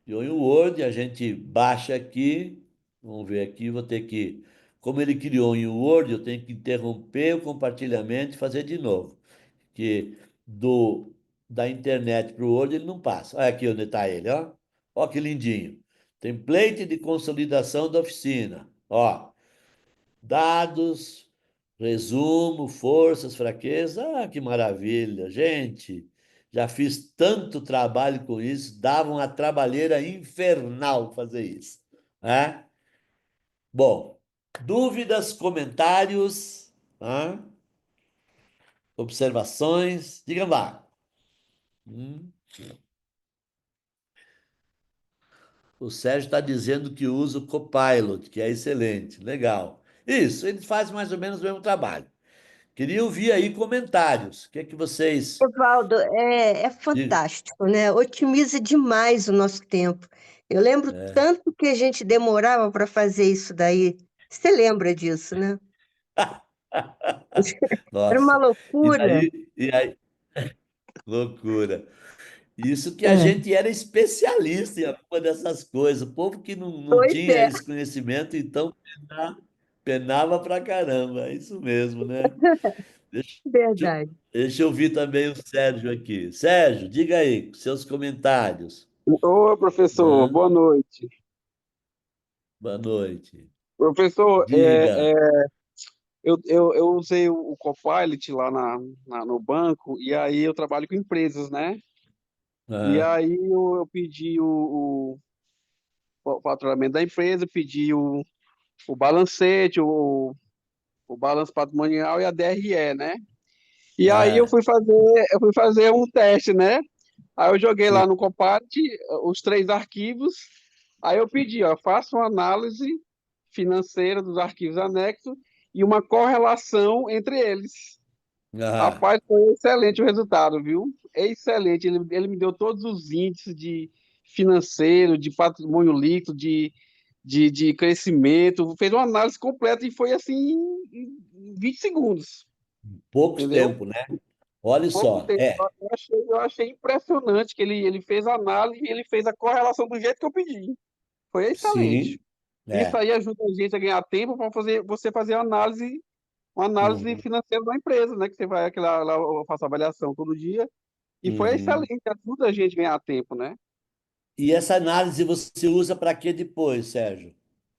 Criou em Word, a gente baixa aqui. Vamos ver aqui, vou ter que. Como ele criou em Word, eu tenho que interromper o compartilhamento e fazer de novo, que do da internet para o Word ele não passa. Olha aqui onde está ele, ó. Ó que lindinho. Template de consolidação da oficina. Ó, dados, resumo, forças, fraquezas. Ah, que maravilha, gente. Já fiz tanto trabalho com isso, dava uma trabalheira infernal fazer isso, né? Bom, dúvidas, comentários, né? Observações, digam lá. Hum. O Sérgio está dizendo que usa o Copilot, que é excelente, legal. Isso, eles fazem mais ou menos o mesmo trabalho. Queria ouvir aí comentários. O que é que vocês. Evaldo, é Diga. fantástico, né? Otimiza demais o nosso tempo. Eu lembro É. tanto que a gente demorava para fazer isso daí. Você lembra disso, né? Era uma Nossa. E loucura. daí, e aí, loucura. Isso que a É. gente era especialista em alguma dessas coisas. O povo que não Pois tinha é, esse conhecimento, então penava pra caramba. É isso mesmo, né? Deixa, verdade. deixa eu ouvir também o Sérgio aqui. Sérgio, diga aí, seus comentários. Ô, professor, Hã? boa noite. Boa noite. Professor, Diga. eu usei o Copilot lá no banco, e aí eu trabalho com empresas, né? E Ah, aí eu pedi o faturamento da empresa, pedi o balancete, o balanço patrimonial e a DRE, né? E aí ah, eu fui fazer um teste, né? Aí eu joguei sim. lá no Copilot os 3 arquivos. Aí eu pedi, ó, faça uma análise financeira dos arquivos anexos e uma correlação entre eles. Ah, Rapaz, foi excelente o resultado, viu? Excelente. Ele me deu todos os índices de financeiro, de patrimônio líquido, de crescimento. Fez uma análise completa e foi assim em 20 segundos, pouco entendeu? tempo, né? Olha Pouco só. tempo. Eu achei impressionante que ele fez a análise e ele fez a correlação do jeito que eu pedi. Foi excelente. Sim, Isso é. aí ajuda a gente a ganhar tempo para você fazer uma análise Uhum, financeira da empresa, né? Que você vai aquela lá, eu faço avaliação todo dia e foi uhum. excelente, ajuda a gente a ganhar tempo, né? E essa análise você usa para quê depois, Sérgio?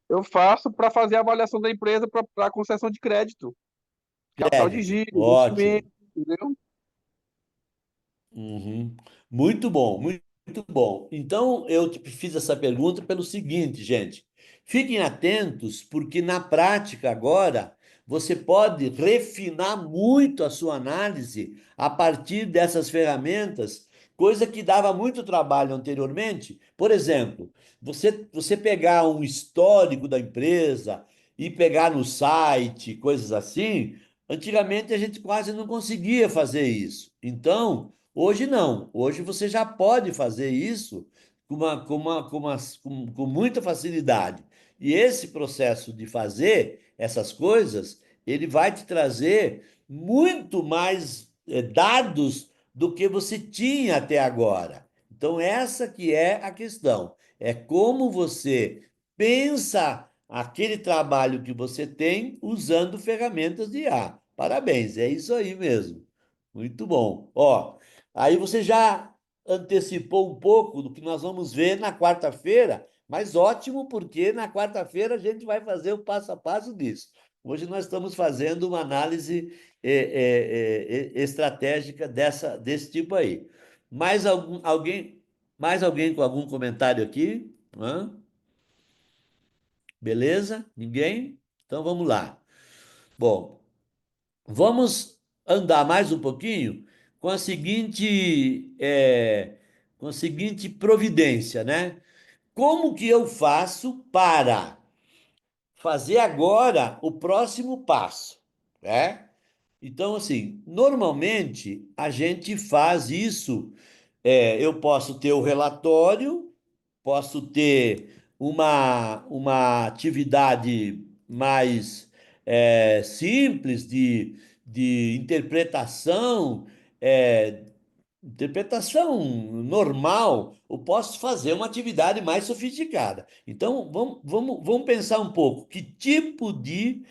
Eu faço para fazer a avaliação da empresa para concessão de crédito, capital de Crédito. giro, investimento, Ótimo. entendeu? Uhum. Muito bom, muito bom. Então, eu te fiz essa pergunta pelo seguinte, gente. Fiquem atentos, porque na prática agora você pode refinar muito a sua análise a partir dessas ferramentas, coisa que dava muito trabalho anteriormente. Por exemplo, você pegar um histórico da empresa e pegar no site, coisas assim. Antigamente a gente quase não conseguia fazer isso. Então, hoje não. Hoje você já pode fazer isso com muita facilidade. E esse processo de fazer essas coisas, ele vai te trazer muito mais dados do que você tinha até agora. Então, essa que é a questão. É como você pensa aquele trabalho que você tem usando ferramentas de IA. Parabéns, é isso aí mesmo. Muito bom. Ó, aí você já antecipou um pouco do que nós vamos ver na quarta-feira, mas ótimo, porque na quarta-feira a gente vai fazer o passo a passo disso. Hoje nós estamos fazendo uma análise estratégica desse tipo aí. Mais alguém com algum comentário aqui? Hã? Beleza? Ninguém? Então vamos lá. Bom, vamos andar mais um pouquinho com com a seguinte providência, né? Como que eu faço para fazer agora o próximo passo, né? Então, assim, normalmente a gente faz isso. Eu posso ter o relatório, posso ter uma atividade mais simples de interpretação, é, interpretação normal, eu posso fazer uma atividade mais sofisticada. Então, vamos pensar um pouco que tipo de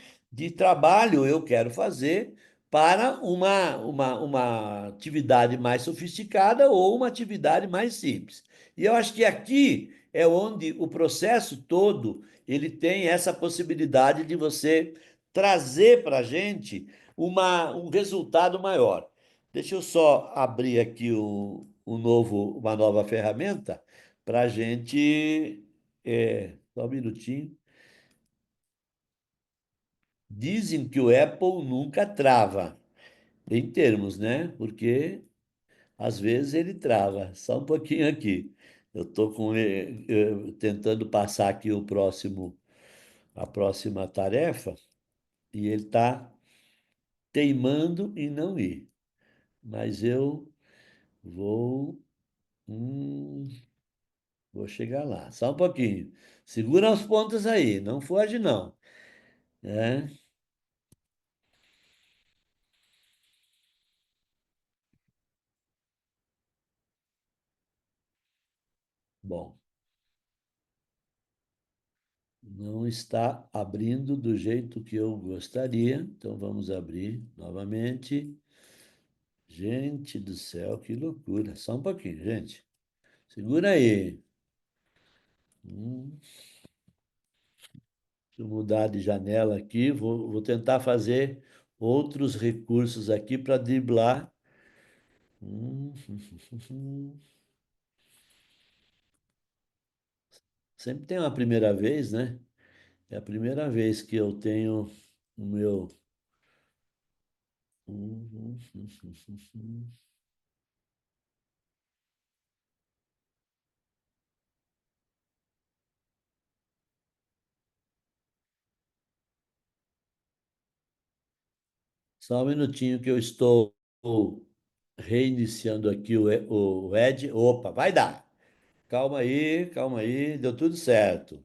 trabalho eu quero fazer para uma atividade mais sofisticada ou uma atividade mais simples. E eu acho que aqui é onde o processo todo ele tem essa possibilidade de você trazer para a gente um resultado maior. Deixa eu só abrir aqui uma nova ferramenta para a gente. Só um minutinho. Dizem que o Apple nunca trava, em termos, né? Porque às vezes ele trava. Só um pouquinho aqui. Eu estou tentando passar aqui a próxima tarefa e ele está teimando em não ir. Mas eu vou. hum, Vou chegar lá. Só um pouquinho. Segura os pontos aí, não foge não. É? Bom, não está abrindo do jeito que eu gostaria. Então vamos abrir novamente. Gente do céu, que loucura. Só um pouquinho, gente. Segura aí. Hum, Deixa eu mudar de janela aqui. Vou tentar fazer outros recursos aqui para driblar. Hum, Sempre tem uma primeira vez, né? É a primeira vez que eu tenho o meu. Só um minutinho que eu estou reiniciando aqui o Ed. Opa, vai dar. Calma aí, deu tudo certo.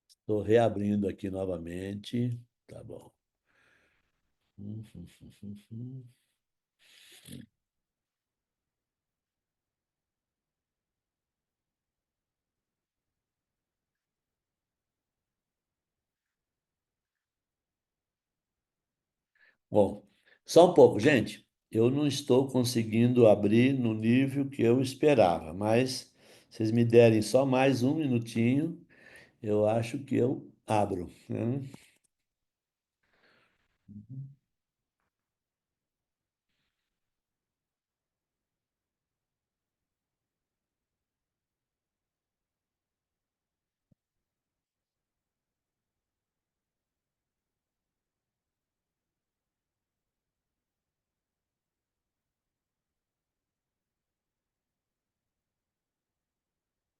Estou reabrindo aqui novamente. Tá bom. Bom, só um pouco, gente. Eu não estou conseguindo abrir no nível que eu esperava, mas se vocês me derem só mais um minutinho, eu acho que eu abro, né?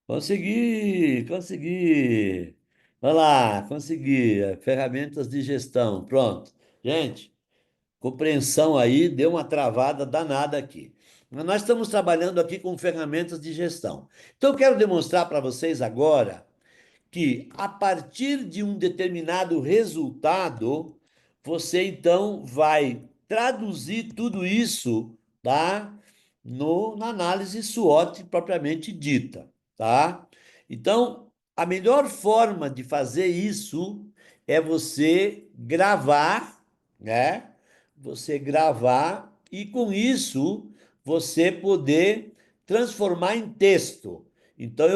Consegui, consegui. Olha lá, consegui. Ferramentas de gestão. Pronto. Gente, compreensão aí, deu uma travada danada aqui. Mas nós estamos trabalhando aqui com ferramentas de gestão. Então, eu quero demonstrar para vocês agora que, a partir de um determinado resultado, você então vai traduzir tudo isso, tá? Na análise SWOT propriamente dita, tá? Então, a melhor forma de fazer isso é você gravar, né? Você gravar e com isso você poder transformar em texto. Então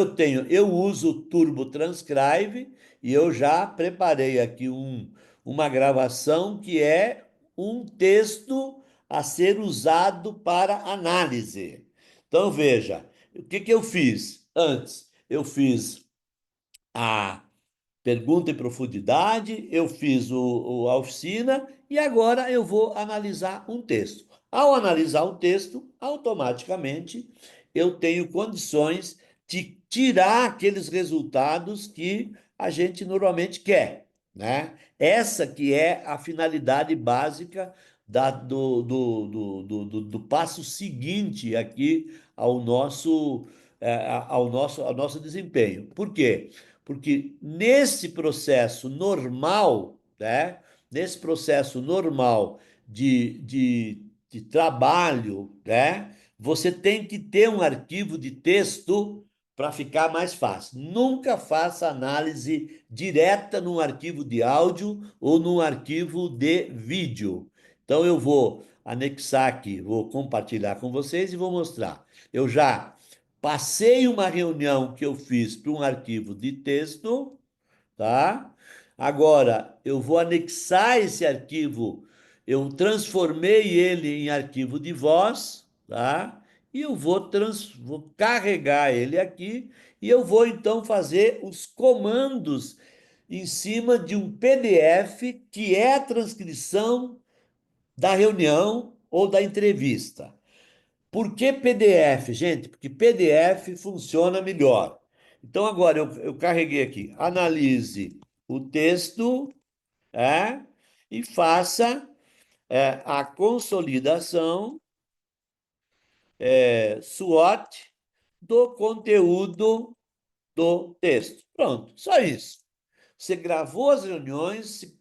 eu uso o Turbo Transcribe e eu já preparei aqui uma gravação que é um texto a ser usado para análise. Então veja, o que que eu fiz antes? Eu fiz a pergunta em profundidade, eu fiz a oficina e agora eu vou analisar um texto. Ao analisar um texto, automaticamente eu tenho condições de tirar aqueles resultados que a gente normalmente quer, né? Essa que é a finalidade básica do passo seguinte aqui ao nosso desempenho. Por quê? Porque nesse processo normal, né? Nesse processo normal de trabalho, né? Você tem que ter um arquivo de texto para ficar mais fácil. Nunca faça análise direta num arquivo de áudio ou num arquivo de vídeo. Então eu vou anexar aqui, vou compartilhar com vocês e vou mostrar. Eu já passei uma reunião que eu fiz para um arquivo de texto, tá? Agora, eu vou anexar esse arquivo, eu transformei ele em arquivo de voz, tá? E eu vou carregar ele aqui e eu vou então fazer os comandos em cima de um PDF que é a transcrição da reunião ou da entrevista. Por que PDF, gente? Porque PDF funciona melhor. Então, agora eu carreguei aqui, analise o texto, e faça a consolidação SWOT do conteúdo do texto. Pronto, só isso. Você gravou as reuniões,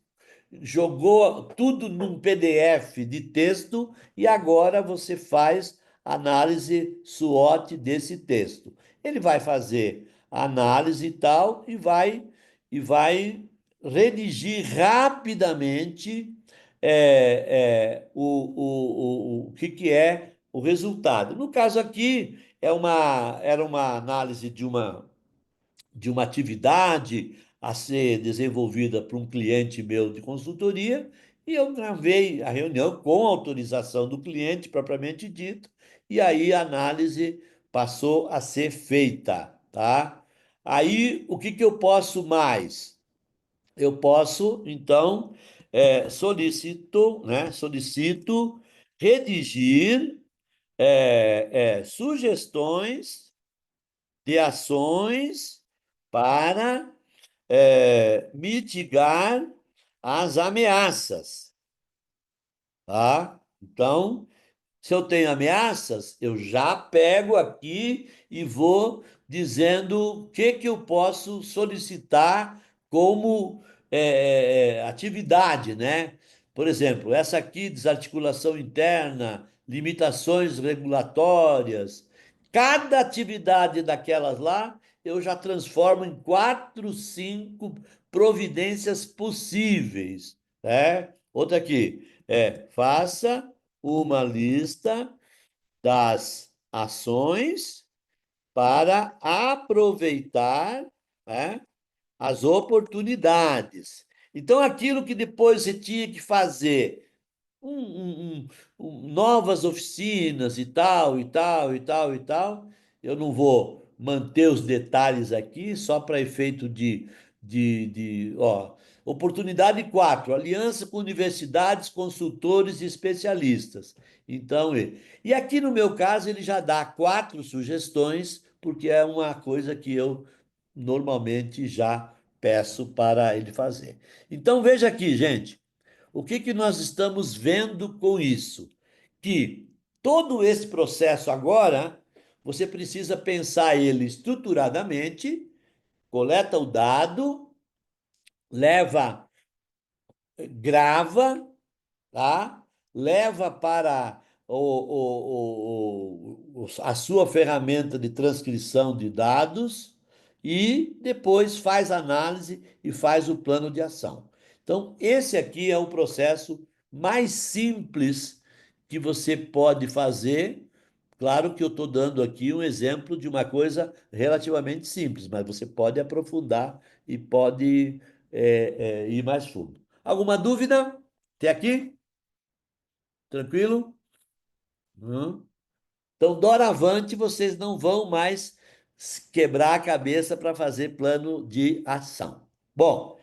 jogou tudo num PDF de texto e agora você faz análise SWOT desse texto. Ele vai fazer análise e tal e vai redigir rapidamente o que é o resultado. No caso aqui, era uma análise de uma atividade a ser desenvolvida por um cliente meu de consultoria, e eu gravei a reunião com autorização do cliente, propriamente dito, e aí a análise passou a ser feita, tá? Aí, o que que eu posso mais? Eu posso, então, solicito redigir sugestões de ações para mitigar as ameaças, tá? Então, se eu tenho ameaças, eu já pego aqui e vou dizendo o que que eu posso solicitar como atividade, né? Por exemplo, essa aqui, desarticulação interna, limitações regulatórias. Cada atividade daquelas lá, eu já transformo em 4, 5 providências possíveis, né? Outra aqui, faça uma lista das ações para aproveitar, né, as oportunidades. Então, aquilo que depois você tinha que fazer novas oficinas e tal, e tal, e tal, e tal. Eu não vou manter os detalhes aqui, só para efeito ó. Oportunidade 4, aliança com universidades, consultores e especialistas. Então, e aqui no meu caso, ele já dá 4 sugestões porque é uma coisa que eu normalmente já peço para ele fazer. Então, veja aqui, gente, o que que nós estamos vendo com isso? Que todo esse processo agora, você precisa pensar ele estruturadamente, coleta o dado, leva, grava, tá? Leva para a sua ferramenta de transcrição de dados e depois faz análise e faz o plano de ação. Então, esse aqui é o processo mais simples que você pode fazer. Claro que eu estou dando aqui um exemplo de uma coisa relativamente simples, mas você pode aprofundar e pode ir mais fundo. Alguma dúvida? Até aqui? Tranquilo? Hum. Então, doravante, vocês não vão mais quebrar a cabeça para fazer plano de ação. Bom,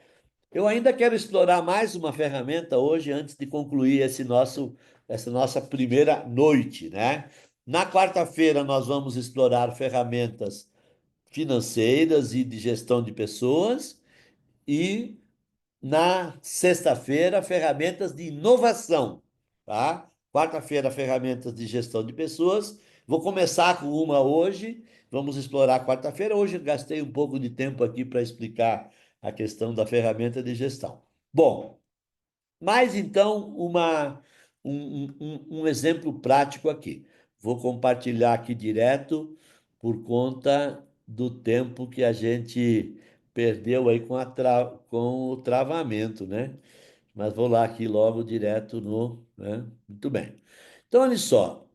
eu ainda quero explorar mais uma ferramenta hoje, antes de concluir essa nossa primeira noite, né? Na quarta-feira, nós vamos explorar ferramentas financeiras e de gestão de pessoas. E na sexta-feira, ferramentas de inovação, tá? Quarta-feira, ferramentas de gestão de pessoas. Vou começar com uma hoje. Vamos explorar quarta-feira. Hoje eu gastei um pouco de tempo aqui para explicar a questão da ferramenta de gestão. Bom, mas então um exemplo prático aqui. Vou compartilhar aqui direto por conta do tempo que a gente perdeu aí com o travamento, né? Mas vou lá aqui logo direto no, né? Muito bem. Então, olha só,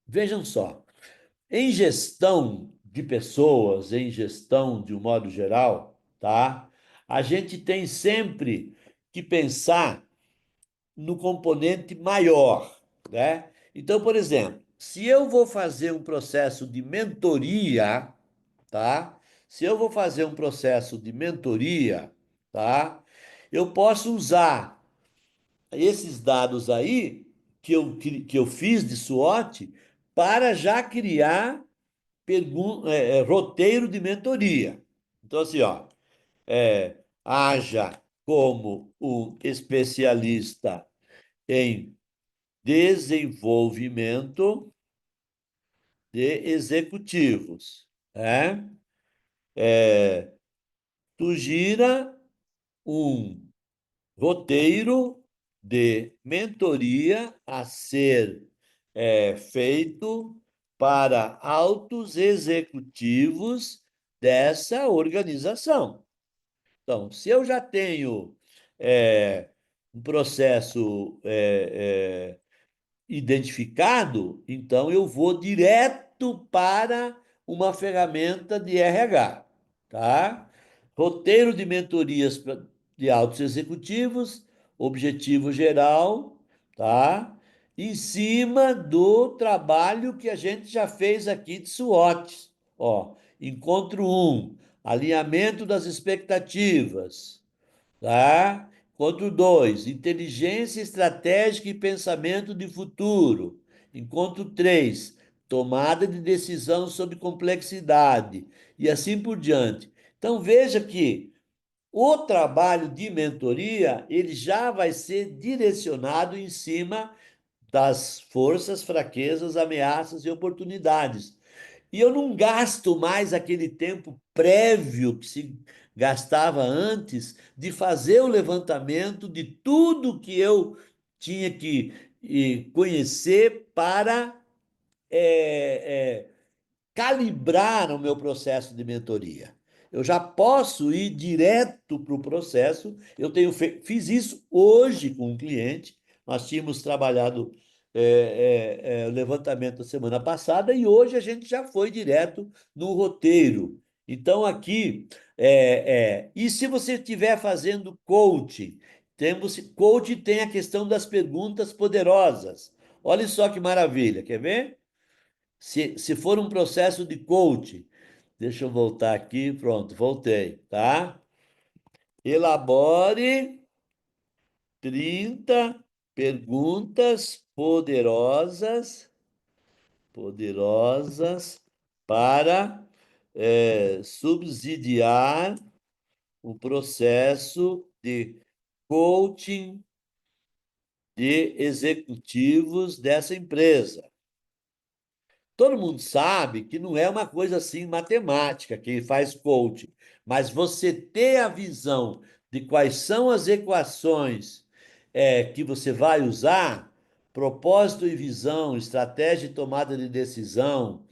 vejam só. Em gestão de pessoas, em gestão de um modo geral, tá? A gente tem sempre que pensar no componente maior, né? Então, por exemplo, se eu vou fazer um processo de mentoria, tá? Se eu vou fazer um processo de mentoria, tá? Eu posso usar esses dados aí que eu fiz de SWOT para já criar roteiro de mentoria. Então, assim, ó, haja como um especialista em desenvolvimento de executivos, né? Sugira um roteiro de mentoria a ser feito para altos executivos dessa organização. Então, se eu já tenho um processo identificado, então eu vou direto para uma ferramenta de RH, tá? Roteiro de mentorias de altos executivos, objetivo geral, tá? Em cima do trabalho que a gente já fez aqui de SWOT. Ó, encontro um, alinhamento das expectativas, tá? Encontro 2, inteligência estratégica e pensamento de futuro. Encontro 3, tomada de decisão sobre complexidade. E assim por diante. Então, veja que o trabalho de mentoria, ele já vai ser direcionado em cima das forças, fraquezas, ameaças e oportunidades. E eu não gasto mais aquele tempo prévio que se gastava antes de fazer o levantamento de tudo que eu tinha que conhecer para calibrar o meu processo de mentoria. Eu já posso ir direto para o processo. Fiz isso hoje com um cliente. Nós tínhamos trabalhado o levantamento da semana passada e hoje a gente já foi direto no roteiro. Então, aqui, e se você estiver fazendo coaching, coaching tem a questão das perguntas poderosas. Olha só que maravilha, quer ver? Se for um processo de coaching, deixa eu voltar aqui, pronto, voltei, tá? Elabore 30 perguntas poderosas para subsidiar o processo de coaching de executivos dessa empresa. Todo mundo sabe que não é uma coisa assim matemática quem faz coaching, mas você ter a visão de quais são as equações que você vai usar, propósito e visão, estratégia e tomada de decisão,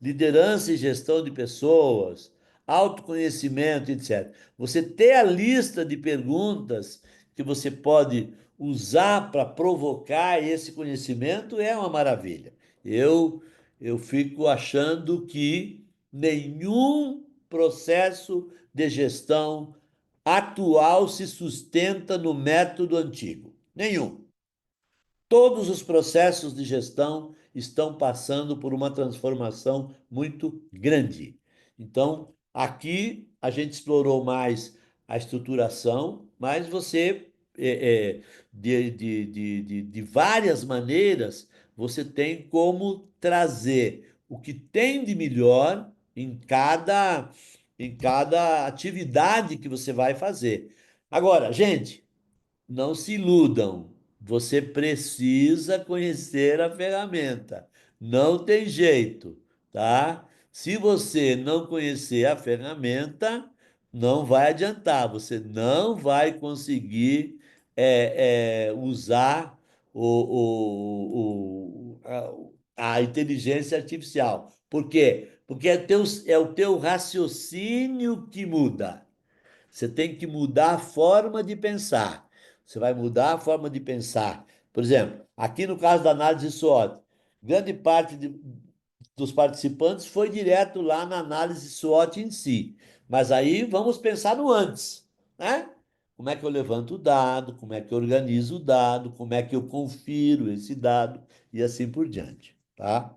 liderança e gestão de pessoas, autoconhecimento, etc. Você ter a lista de perguntas que você pode usar para provocar esse conhecimento é uma maravilha. Eu eu fico achando que nenhum processo de gestão atual se sustenta no método antigo. Nenhum. Todos os processos de gestão estão passando por uma transformação muito grande. Então, aqui a gente explorou mais a estruturação, mas você, de várias maneiras, você tem como trazer o que tem de melhor em cada atividade que você vai fazer. Agora, gente, não se iludam. Você precisa conhecer a ferramenta. Não tem jeito, tá? Se você não conhecer a ferramenta, não vai adiantar. Você não vai conseguir usar a inteligência artificial. Por quê? Porque é o teu raciocínio que muda. Você tem que mudar a forma de pensar. Você vai mudar a forma de pensar. Por exemplo, aqui no caso da análise SWOT, grande parte dos participantes foi direto lá na análise SWOT em si. Mas aí vamos pensar no antes, né? Como é que eu levanto o dado, como é que eu organizo o dado, como é que eu confiro esse dado e assim por diante, tá?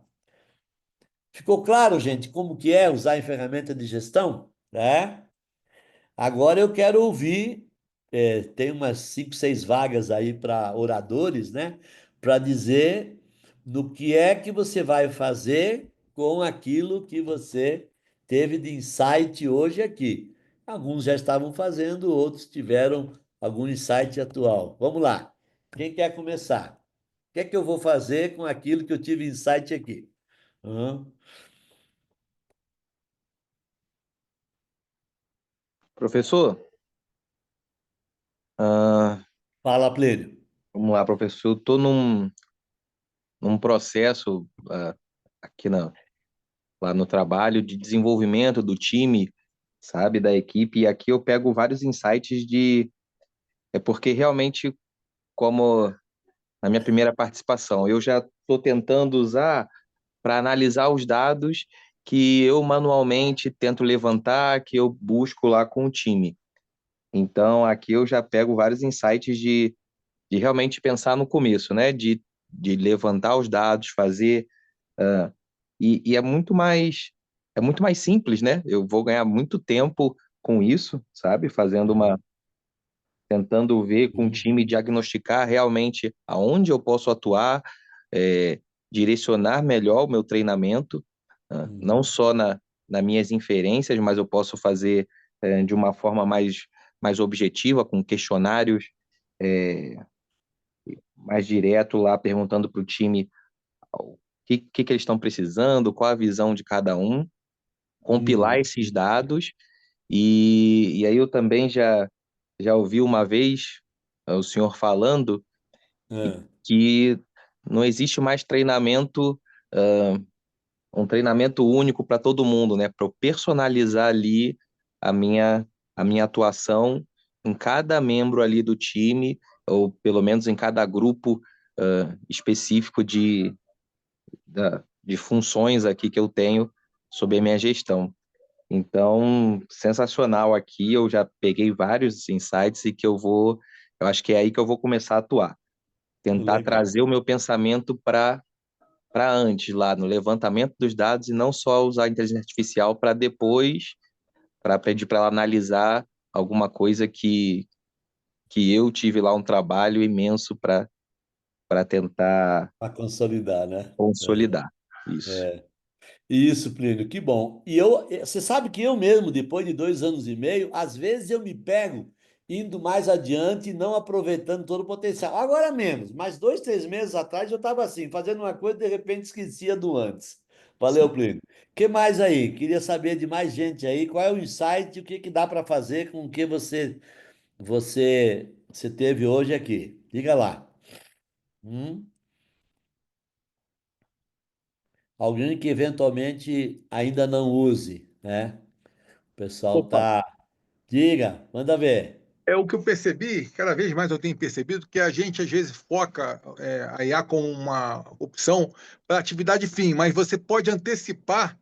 Ficou claro, gente, como que é usar em ferramenta de gestão? Né? Agora eu quero ouvir, tem umas 5, 6 vagas aí para oradores, né? Para dizer no que é que você vai fazer com aquilo que você teve de insight hoje aqui. Alguns já estavam fazendo, outros tiveram algum insight atual. Vamos lá. Quem quer começar? O que é que eu vou fazer com aquilo que eu tive insight aqui? Hã? Professor, ah, Fala, Plínio. vamos lá, professor. Eu estou num processo aqui lá no trabalho de desenvolvimento do time, sabe, da equipe, e aqui eu pego vários insights É porque realmente, como na minha primeira participação, eu já estou tentando usar para analisar os dados que eu manualmente tento levantar, que eu busco lá com o time. Então, aqui eu já pego vários insights de realmente pensar no começo, né? De levantar os dados, fazer. E é muito mais simples, né? Eu vou ganhar muito tempo com isso, sabe? Tentando ver com o time, diagnosticar realmente aonde eu posso atuar, é, direcionar melhor o meu treinamento, não só nas minhas inferências, mas eu posso fazer de uma forma mais objetiva, com questionários é, mais direto lá, perguntando para o time o que eles estão precisando, qual a visão de cada um, compilar Uhum. esses dados, e aí eu também já ouvi uma vez o senhor falando É. que não existe mais um treinamento único para todo mundo, né? Para eu personalizar ali a minha, a minha atuação em cada membro ali do time, ou pelo menos em cada grupo específico de funções aqui que eu tenho sob a minha gestão. Então, sensacional aqui, eu já peguei vários insights e eu acho que é aí que eu vou começar a atuar, tentar Legal. trazer o meu pensamento para antes, lá no levantamento dos dados, e não só usar a inteligência artificial para depois, para pedir para ela analisar alguma coisa que eu tive lá um trabalho imenso para tentar Para consolidar, né? consolidar. Isso. Isso, Plínio, que bom. E você sabe que eu mesmo, depois de 2 anos e meio, às vezes eu me pego indo mais adiante e não aproveitando todo o potencial. Agora menos, mas 2, 3 meses atrás eu estava assim, fazendo uma coisa e de repente esquecia do antes. Valeu, Plínio. O que mais aí? Queria saber de mais gente aí. Qual é o insight? O que que dá para fazer com o que você teve hoje aqui? Diga lá. Hum? Alguém que eventualmente ainda não use, né? O pessoal Opa, tá. Diga, manda ver. é o que eu percebi, cada vez mais eu tenho percebido que a gente às vezes foca a IA como uma opção para atividade fim, mas você pode antecipar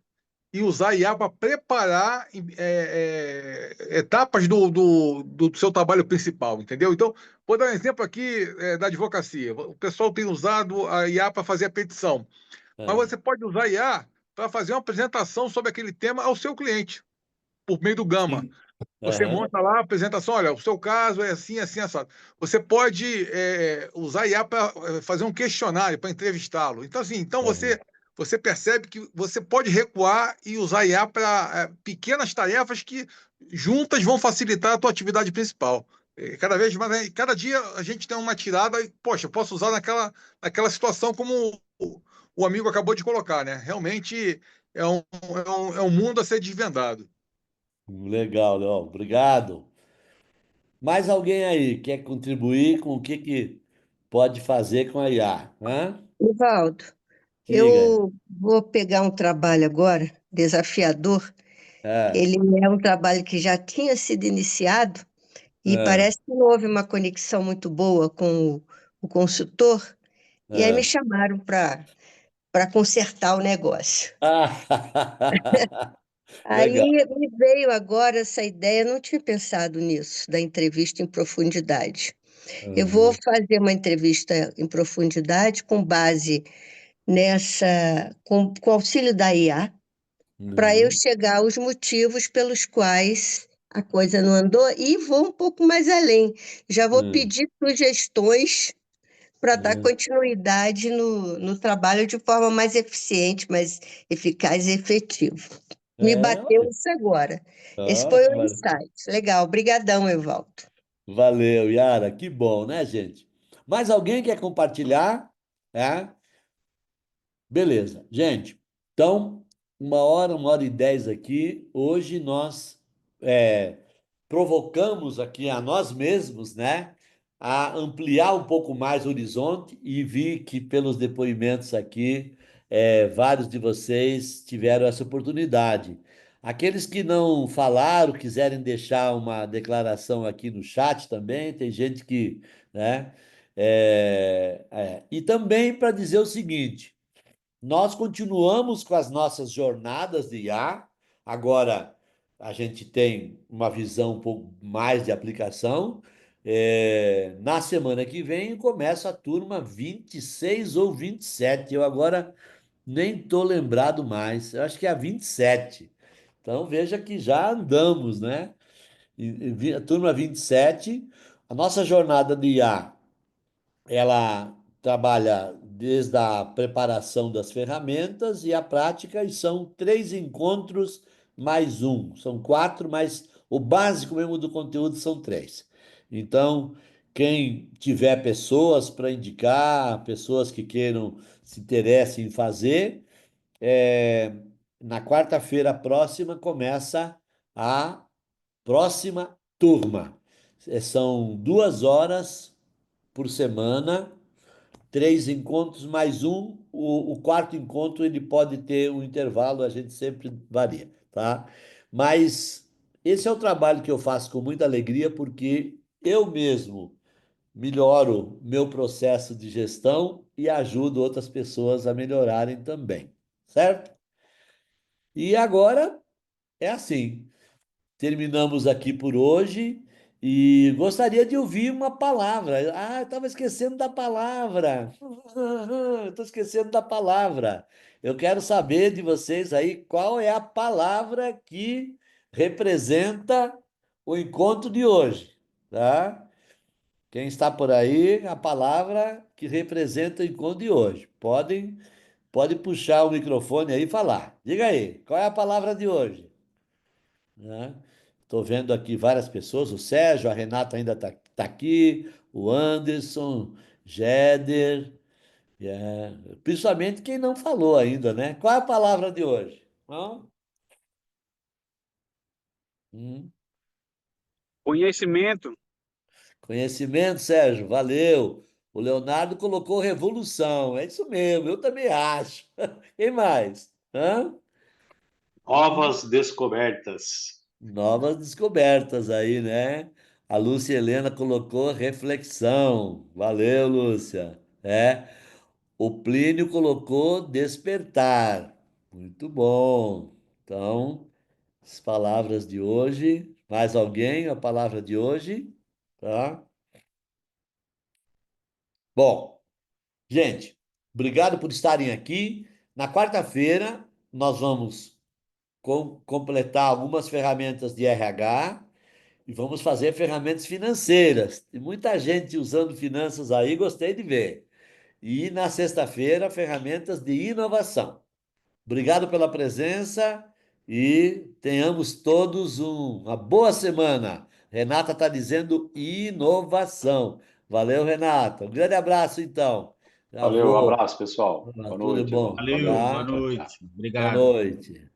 e usar a IA para preparar etapas do seu trabalho principal, entendeu? Então, vou dar um exemplo aqui da advocacia. O pessoal tem usado a IA para fazer a petição, mas Ah, você pode usar a IA para fazer uma apresentação sobre aquele tema ao seu cliente, por meio do Gama. sim. Você Aham, monta lá a apresentação, olha, o seu caso é assim, assim, assado. Você pode usar IA para fazer um questionário, para entrevistá-lo. Então, assim, então aham. você percebe que você pode recuar e usar IA para pequenas tarefas que juntas vão facilitar a tua atividade principal. Cada vez mais, né, cada dia a gente tem uma tirada e, poxa, eu posso usar naquela situação como o amigo acabou de colocar, né? Realmente é um mundo a ser desvendado. Legal, Leão. Obrigado. Mais alguém aí quer contribuir com o que que pode fazer com a IA? Hã? Evaldo, Diga. eu vou pegar um trabalho agora, desafiador. Ah, Ele é um trabalho que já tinha sido iniciado e ah, parece que não houve uma conexão muito boa com o consultor, e aí me ah. chamaram para consertar o negócio. Ah, legal. Aí me veio agora essa ideia, eu não tinha pensado nisso, da entrevista em profundidade. Eu vou Uhum, fazer uma entrevista em profundidade com base com auxílio da IA, para eu uhum, chegar aos motivos pelos quais a coisa não andou e vou um pouco mais além. Já vou uhum, pedir sugestões para dar uhum. continuidade no trabalho de forma mais eficiente, mais eficaz e efetiva. Me É, bateu olha, isso agora. Esse foi o ótimo. insight. Legal, obrigadão, Evaldo. Valeu, Yara. Que bom, né, gente? Mais alguém quer compartilhar? É? Beleza. Gente, então, 1 hora e 10 aqui. Hoje nós provocamos aqui a nós mesmos, né, a ampliar um pouco mais o horizonte e vi que pelos depoimentos aqui, vários de vocês tiveram essa oportunidade. Aqueles que não falaram, quiserem deixar uma declaração aqui no chat também, tem gente que, né, e também para dizer o seguinte. Nós continuamos com as nossas jornadas de IA. Agora a gente tem uma visão um pouco mais de aplicação. Na semana que vem começa a turma 26 ou 27. Eu agora nem estou lembrado mais. Eu acho que é a 27. Então veja que já andamos, né? A turma 27. A nossa jornada de IA ela trabalha desde a preparação das ferramentas e a prática, e são 3 encontros mais um. São 4, mas o básico mesmo do conteúdo são 3. Então, quem tiver pessoas para indicar, pessoas que queiram, se interessem em fazer, é, na quarta-feira próxima começa a próxima turma. São 2 horas por semana, 3 encontros mais um. O quarto encontro ele pode ter um intervalo, a gente sempre varia, tá? Mas esse é o trabalho que eu faço com muita alegria, porque eu mesmo melhoro meu processo de gestão e ajudo outras pessoas a melhorarem também, certo? E agora é assim. Terminamos aqui por hoje e gostaria de ouvir uma palavra. Ah, eu estava esquecendo da palavra. Estou esquecendo da palavra. Eu quero saber de vocês aí qual é a palavra que representa o encontro de hoje, tá? Quem está por aí, a palavra que representa o encontro de hoje. Podem pode puxar o microfone aí e falar. Diga aí, qual é a palavra de hoje? Né? Estou vendo aqui várias pessoas, o Sérgio, a Renata ainda está aqui, o Anderson, Jéder, principalmente quem não falou ainda, né? Qual é a palavra de hoje? Não? Hum. Conhecimento. Conhecimento, Sérgio, valeu. O Leonardo colocou revolução, é isso mesmo, eu também acho. Quem mais? Hã? Novas descobertas. Novas descobertas aí, né? A Lúcia Helena colocou reflexão. Valeu, Lúcia. O Plínio colocou despertar. Muito bom. Então, as palavras de hoje. Mais alguém? A palavra de hoje? Tá? Bom, gente, obrigado por estarem aqui. Na quarta-feira, nós vamos completar algumas ferramentas de RH. E vamos fazer ferramentas financeiras. Tem muita gente usando finanças aí, gostei de ver. E na sexta-feira, ferramentas de inovação. Obrigado pela presença e tenhamos todos uma boa semana. Renata está dizendo inovação. Valeu, Renata. Um grande abraço, então. Já Valeu, vou. abraço, pessoal. Boa Tudo noite, bom, Eduardo. Valeu, Valeu. boa tá? Tchau, tchau. noite. Boa Obrigado. noite.